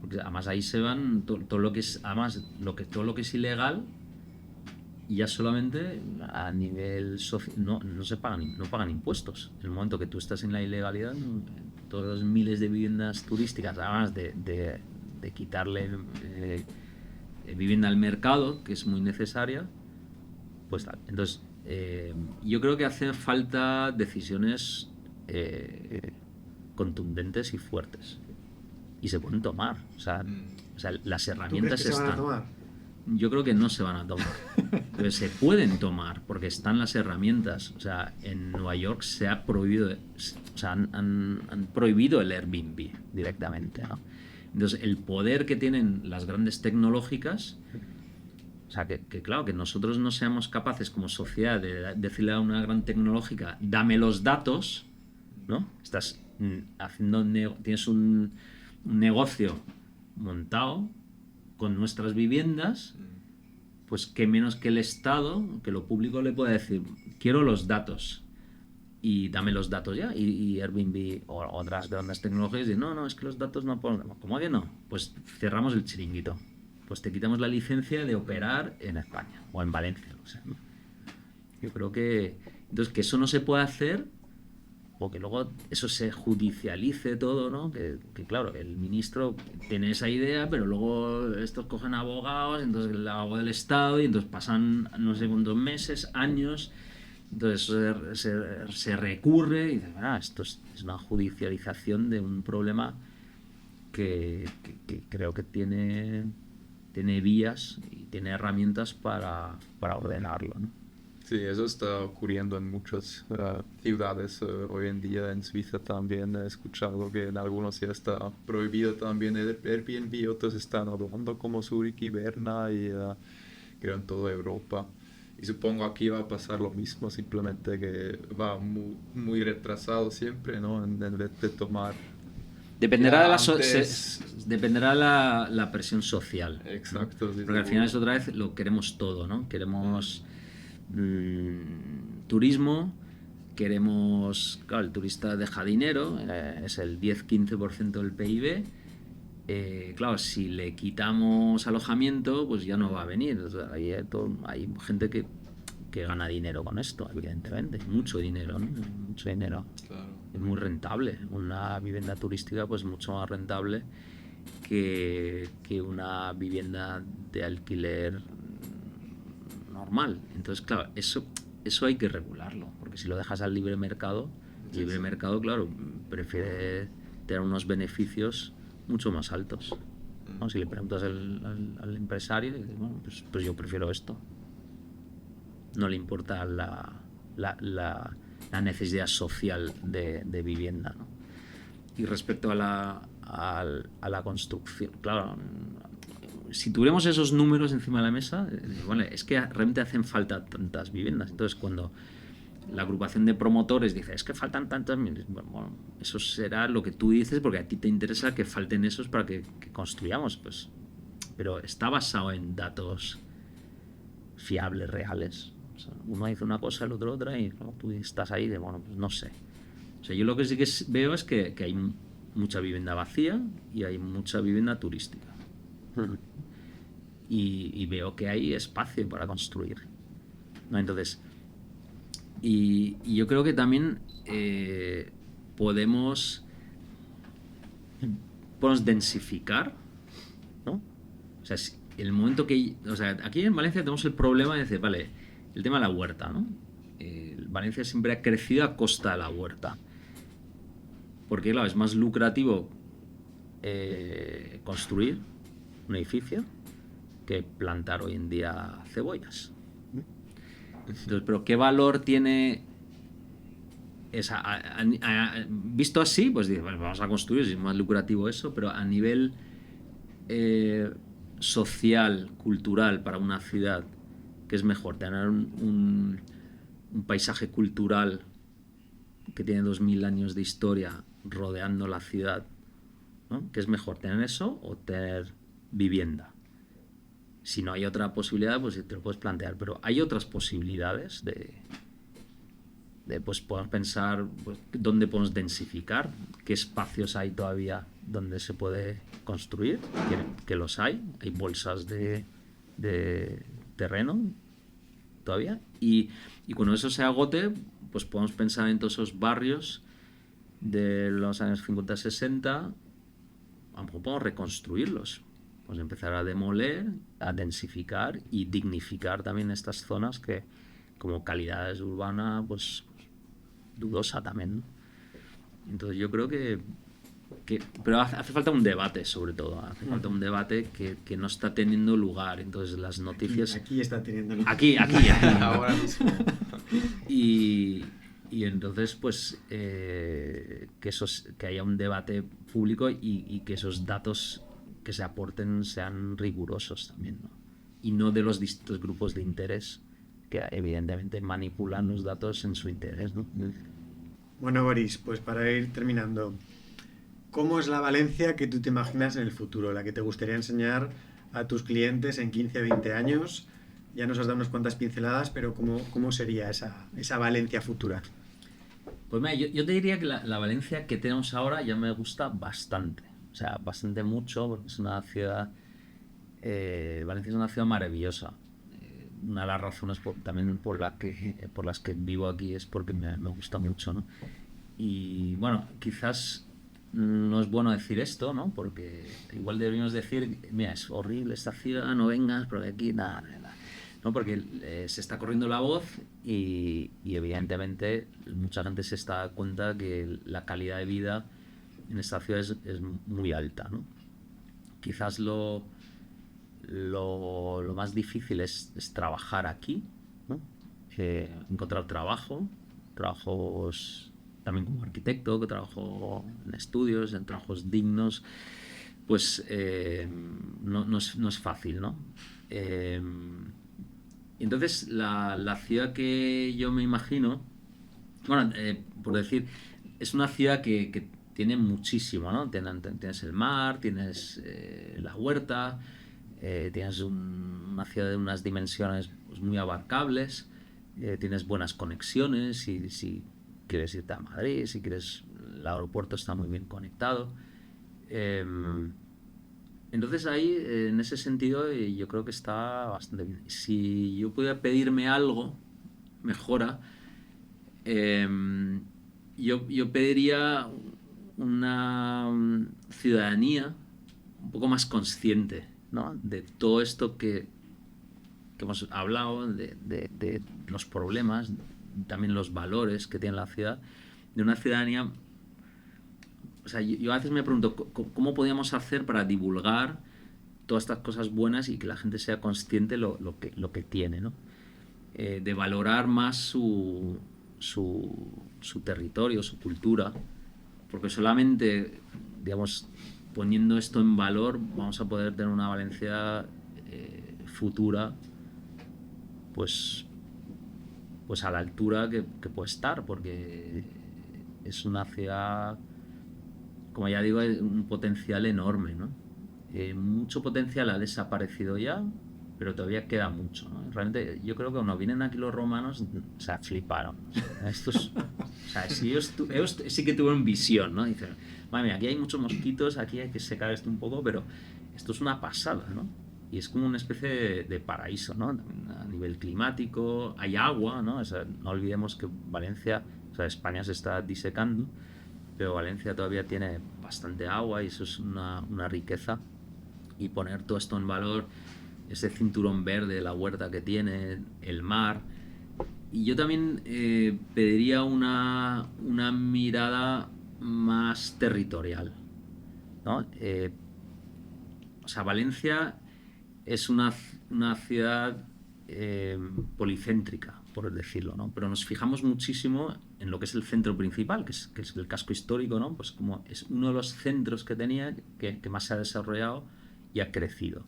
Porque además ahí se van todo lo que es, además todo lo que es ilegal, ya solamente a nivel social no pagan impuestos. En el momento que tú estás en la ilegalidad, todos los miles de viviendas turísticas, además de quitarle vivienda al mercado, que es muy necesaria, pues tal. Entonces, yo creo que hacen falta decisiones contundentes y fuertes. Y se pueden tomar. O sea, las herramientas ¿Tú crees que están. se van a tomar? Yo creo que no se van a tomar. Pero se pueden tomar porque están las herramientas. O sea, en Nueva York se ha prohibido, o sea, han prohibido el Airbnb directamente, ¿no? Entonces, el poder que tienen las grandes tecnológicas, o sea, que claro, que nosotros no seamos capaces como sociedad de decirle a una gran tecnológica, dame los datos, ¿no? Estás tienes un negocio montado con nuestras viviendas, pues qué menos que el Estado, que lo público le puede decir, quiero los datos y dame los datos ya. Y Airbnb o otras grandes tecnologías dicen, no, es que los datos no podemos. ¿Cómo que no? Pues cerramos el chiringuito. Pues te quitamos la licencia de operar en España o en Valencia. O sea, yo creo que entonces que eso no se puede hacer, o que luego eso se judicialice todo, ¿no? Que claro, el ministro tiene esa idea, pero luego estos cogen abogados, entonces el abogado del Estado, y entonces pasan no sé cuántos meses, años, entonces se recurre y dices, esto es una judicialización de un problema que creo que tiene vías y tiene herramientas para ordenarlo, ¿no? Sí, eso está ocurriendo en muchas ciudades hoy en día. En Suiza también he escuchado que en algunos ya está prohibido también el Airbnb, otros están hablando como Zurich y Berna y creo en toda Europa. Y supongo aquí va a pasar lo mismo, simplemente que va muy, muy retrasado siempre, ¿no? En vez de tomar... Dependerá dependerá la presión social. Exacto. ¿no? Sí, porque al final es otra vez lo queremos todo, ¿no? Queremos turismo, queremos, claro, el turista deja dinero, es el 10-15% del PIB. Claro, si le quitamos alojamiento, pues ya no va a venir. O sea, hay gente que gana dinero con esto, evidentemente, mucho dinero, ¿no? Mucho dinero. Claro. Es muy rentable. Una vivienda turística, pues mucho más rentable que una vivienda de alquiler normal. Entonces, claro, eso hay que regularlo, porque si lo dejas al libre mercado, el libre mercado, claro, prefiere tener unos beneficios mucho más altos, ¿no? Si le preguntas al empresario, dice, bueno, pues yo prefiero esto. No le importa la necesidad social de vivienda, ¿no? Y respecto a la construcción, claro, si tuviéramos esos números encima de la mesa, bueno, es que realmente hacen falta tantas viviendas. Entonces, cuando la agrupación de promotores dice, es que faltan tantas, bueno, eso será lo que tú dices porque a ti te interesa que falten esos para que construyamos, pues, pero está basado en datos fiables, reales. O sea, uno dice una cosa, el otro otra, y ¿no? Tú estás ahí de, bueno, pues no sé. O sea, yo lo que sí que veo es que hay mucha vivienda vacía y hay mucha vivienda turística. Y veo que hay espacio para construir, ¿no? Entonces, y yo creo que también podemos densificar, ¿no? O sea, el momento que... O sea, aquí en Valencia tenemos el problema de decir, vale, el tema de la huerta, ¿no? Valencia siempre ha crecido a costa de la huerta. Porque, claro, es más lucrativo construir un edificio que plantar hoy en día cebollas. Entonces, pero ¿qué valor tiene esa? Visto así, pues dices, bueno, vamos a construir, es más lucrativo eso, pero a nivel social, cultural, para una ciudad, ¿qué es mejor? Tener un paisaje cultural que tiene 2000 años de historia rodeando la ciudad, ¿no? ¿Qué es mejor, tener eso o tener vivienda? Si no hay otra posibilidad, pues te lo puedes plantear, pero hay otras posibilidades pues podemos pensar, pues, dónde podemos densificar, qué espacios hay todavía donde se puede construir, que los hay bolsas de terreno todavía, y cuando eso se agote, pues podemos pensar en todos esos barrios de los años 50-60, a lo mejor podemos reconstruirlos, pues empezar a demoler, a densificar y dignificar también estas zonas que como calidad urbana pues dudosa también, ¿no? Entonces yo creo que pero hace falta un debate, sobre todo hace falta un debate que no está teniendo lugar. Entonces las noticias aquí está teniendo lugar. aquí Ahora mismo. y entonces pues que haya un debate público y que esos datos que se aporten sean rigurosos también, ¿no? Y no de los distintos grupos de interés que evidentemente manipulan los datos en su interés, ¿no? Bueno, Boris, pues para ir terminando, ¿cómo es la Valencia que tú te imaginas en el futuro? La que te gustaría enseñar a tus clientes en 15 o 20 años. Ya nos has dado unas cuantas pinceladas, pero ¿cómo sería esa Valencia futura? Pues mira, yo te diría que la Valencia que tenemos ahora ya me gusta bastante. O sea, bastante mucho, porque es una ciudad... Valencia es una ciudad maravillosa. Una de las razones también por las que vivo aquí es porque me gusta mucho, ¿no? Y bueno, quizás no es bueno decir esto, ¿no? Porque igual deberíamos decir, mira, es horrible esta ciudad, no vengas, porque aquí nada. ¿No? Porque se está corriendo la voz y evidentemente mucha gente se está cuenta que la calidad de vida en esta ciudad es muy alta, ¿no? Quizás lo más difícil es trabajar aquí, ¿no? Encontrar trabajos también como arquitecto, que trabajo en estudios, en trabajos dignos, pues no es fácil, ¿no? Entonces la ciudad que yo me imagino, bueno, por decir, es una ciudad que tiene muchísimo, ¿no? Tienes el mar, tienes la huerta, tienes una ciudad de unas dimensiones pues, muy abarcables, tienes buenas conexiones y si quieres irte a Madrid, si quieres, el aeropuerto está muy bien conectado. Entonces ahí, en ese sentido, yo creo que está bastante bien. Si yo pudiera pedirme algo, mejora, yo pediría una ciudadanía un poco más consciente, ¿no? De todo esto que hemos hablado, de los problemas, también los valores que tiene la ciudad, de una ciudadanía. O sea, yo a veces me pregunto cómo podríamos hacer para divulgar todas estas cosas buenas y que la gente sea consciente lo que tiene, ¿no? De valorar más su territorio, su cultura, porque solamente, digamos, poniendo esto en valor vamos a poder tener una Valencia futura pues a la altura que puede estar, porque es una ciudad, como ya digo, hay un potencial enorme, ¿no? Mucho potencial ha desaparecido ya, pero todavía queda mucho, ¿no? Realmente yo creo que cuando vienen aquí los romanos, o sea, fliparon. O sea, estos, o sea, si ellos sí que tuvieron visión, ¿no? Dicen, madre mía, aquí hay muchos mosquitos, aquí hay que secar esto un poco, pero esto es una pasada, ¿no? Y es como una especie de paraíso, ¿no? A nivel climático, hay agua, ¿no? O sea, no olvidemos que Valencia, o sea, España se está disecando, pero Valencia todavía tiene bastante agua y eso es una riqueza. Y poner todo esto en valor, ese cinturón verde, la huerta que tiene, el mar. Y yo también pediría una mirada más territorial, ¿no? O sea, Valencia es una ciudad policéntrica, por decirlo, ¿no? Pero nos fijamos muchísimo en lo que es el centro principal, que es el casco histórico, ¿no? Pues como es uno de los centros que tenía, que más se ha desarrollado y ha crecido.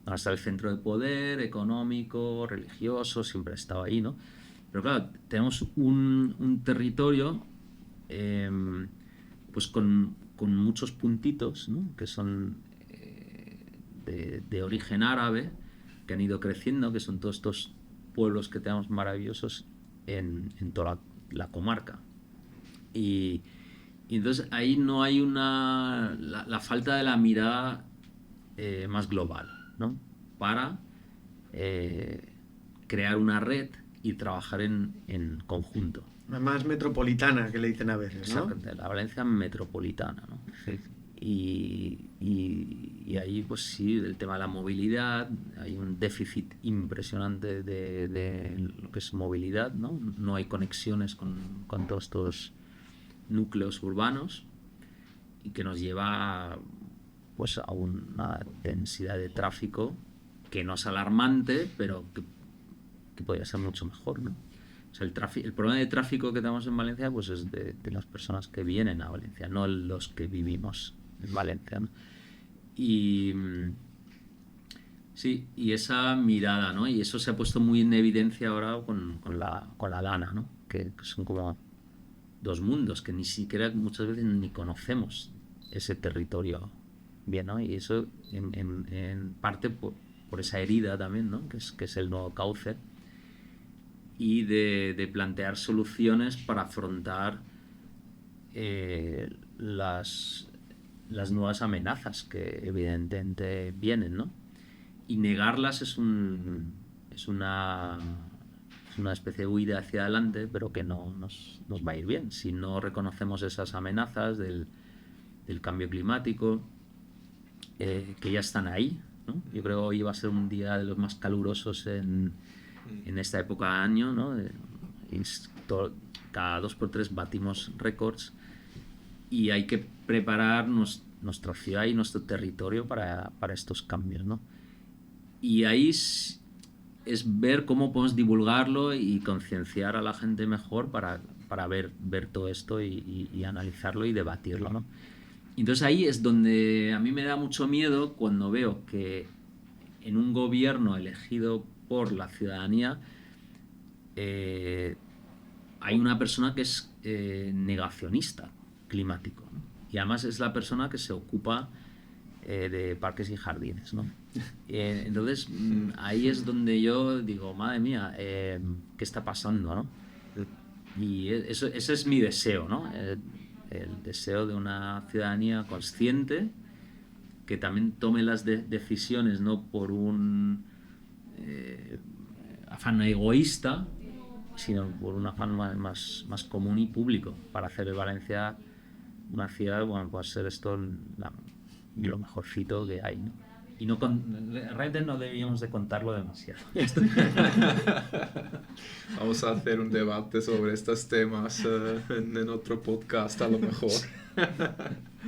Ahora está el centro de poder económico, religioso, siempre ha estado ahí, ¿no? Pero claro, tenemos un territorio pues con muchos puntitos, ¿no? Que son de origen árabe, que han ido creciendo, que son todos estos pueblos que tenemos maravillosos en toda la comarca. Y entonces ahí no hay la falta de la mirada más global, ¿no? Para crear una red y trabajar en conjunto. Más metropolitana, que le dicen a veces, ¿no? Exactamente, la Valencia metropolitana, ¿no? Sí. Y ahí, pues sí, el tema de la movilidad, hay un déficit impresionante de lo que es movilidad, ¿no? No hay conexiones con todos estos núcleos urbanos y que nos lleva pues a una densidad de tráfico que no es alarmante, pero que podría ser mucho mejor, ¿no? O sea, el problema de tráfico que tenemos en Valencia pues es de las personas que vienen a Valencia, no los que vivimos en Valencia, ¿no? Y sí, y esa mirada, ¿no? Y eso se ha puesto muy en evidencia ahora con la Dana, ¿no? Que son como dos mundos que ni siquiera muchas veces ni conocemos ese territorio bien, ¿no? Y eso en parte por esa herida también, ¿no? Que es el nuevo cauce, y de plantear soluciones para afrontar las nuevas amenazas que evidentemente vienen, ¿no? Y negarlas es una especie de huida hacia adelante, pero que no nos va a ir bien si no reconocemos esas amenazas del cambio climático, que ya están ahí, ¿no? Yo creo que hoy va a ser un día de los más calurosos en esta época de año, ¿no? Cada 2x3 batimos récords y hay que preparar nuestra ciudad y nuestro territorio para estos cambios, ¿no? Y ahí es ver cómo podemos divulgarlo y concienciar a la gente mejor para ver todo esto y analizarlo y debatirlo, ¿no? Entonces ahí es donde a mí me da mucho miedo cuando veo que en un gobierno elegido por la ciudadanía hay una persona que es negacionista climático, ¿no? Y además es la persona que se ocupa de parques y jardines, ¿no? Entonces ahí es donde yo digo, madre mía, ¿qué está pasando, no? ese es mi deseo, ¿no? El deseo de una ciudadanía consciente que también tome las decisiones no por un afán egoísta, sino por un afán más común y público, para hacer de Valencia una ciudad, bueno, puede ser esto lo mejorcito que hay, ¿no? Y realmente no debíamos de contarlo demasiado. Vamos a hacer un debate sobre estos temas en otro podcast a lo mejor.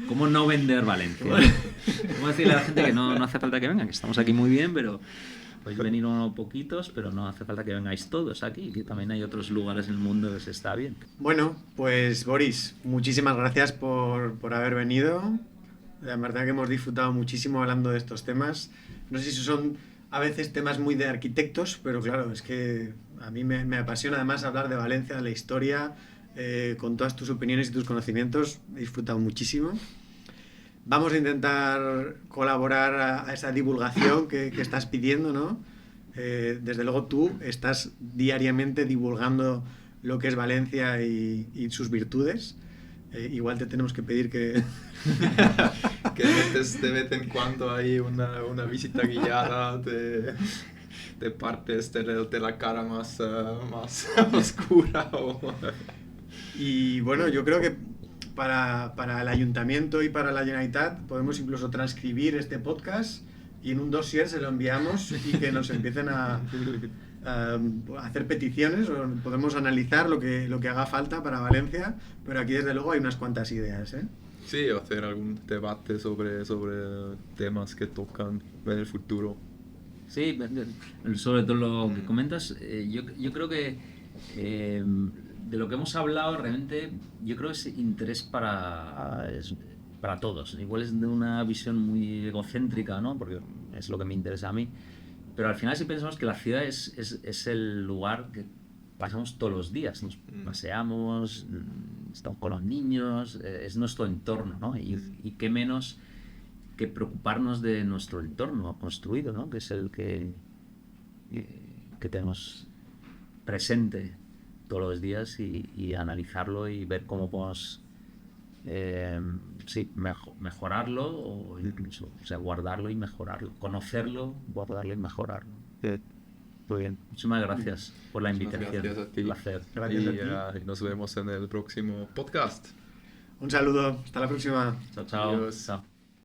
¿Cómo no vender Valencia? ¿Cómo decirle a la gente que no hace falta que vengan? Que estamos aquí muy bien, pero podéis venir unos poquitos, pero no hace falta que vengáis todos aquí, que también hay otros lugares en el mundo que se está bien. Bueno, pues Boris, muchísimas gracias por haber venido. La verdad que hemos disfrutado muchísimo hablando de estos temas. No sé si son a veces temas muy de arquitectos, pero claro, es que a mí me apasiona además hablar de Valencia, de la historia, con todas tus opiniones y tus conocimientos. He disfrutado muchísimo. Vamos a intentar colaborar a esa divulgación que estás pidiendo, ¿no? Desde luego tú estás diariamente divulgando lo que es Valencia y sus virtudes. Igual te tenemos que pedir que... que metes de vez en cuando hay una visita guiada de partes de la cara más oscura. Y bueno, yo creo que para el Ayuntamiento y para la Generalitat podemos incluso transcribir este podcast y en un dossier se lo enviamos y que nos empiecen a hacer peticiones, o podemos analizar lo que haga falta para Valencia, pero aquí desde luego hay unas cuantas ideas, ¿eh? Sí, hacer algún debate sobre temas que tocan en el futuro. Sí, sobre todo lo que comentas, yo creo que de lo que hemos hablado realmente, yo creo que es interés para todos. Igual es de una visión muy egocéntrica, ¿no? Porque es lo que me interesa a mí. Pero al final si pensamos que la ciudad es el lugar que pasamos todos los días, nos paseamos, estamos con los niños, es nuestro entorno, ¿no? Y qué menos que preocuparnos de nuestro entorno construido, ¿no? Que es el que tenemos presente todos los días y analizarlo y ver cómo podemos mejorarlo o incluso guardarlo y mejorarlo, conocerlo, guardarlo y mejorarlo. Muy bien, muchísimas gracias por la invitación. Gracias a ti. Un placer. Y nos vemos en el próximo podcast. Un saludo, hasta la próxima. Chao, chao. Adiós. Chao.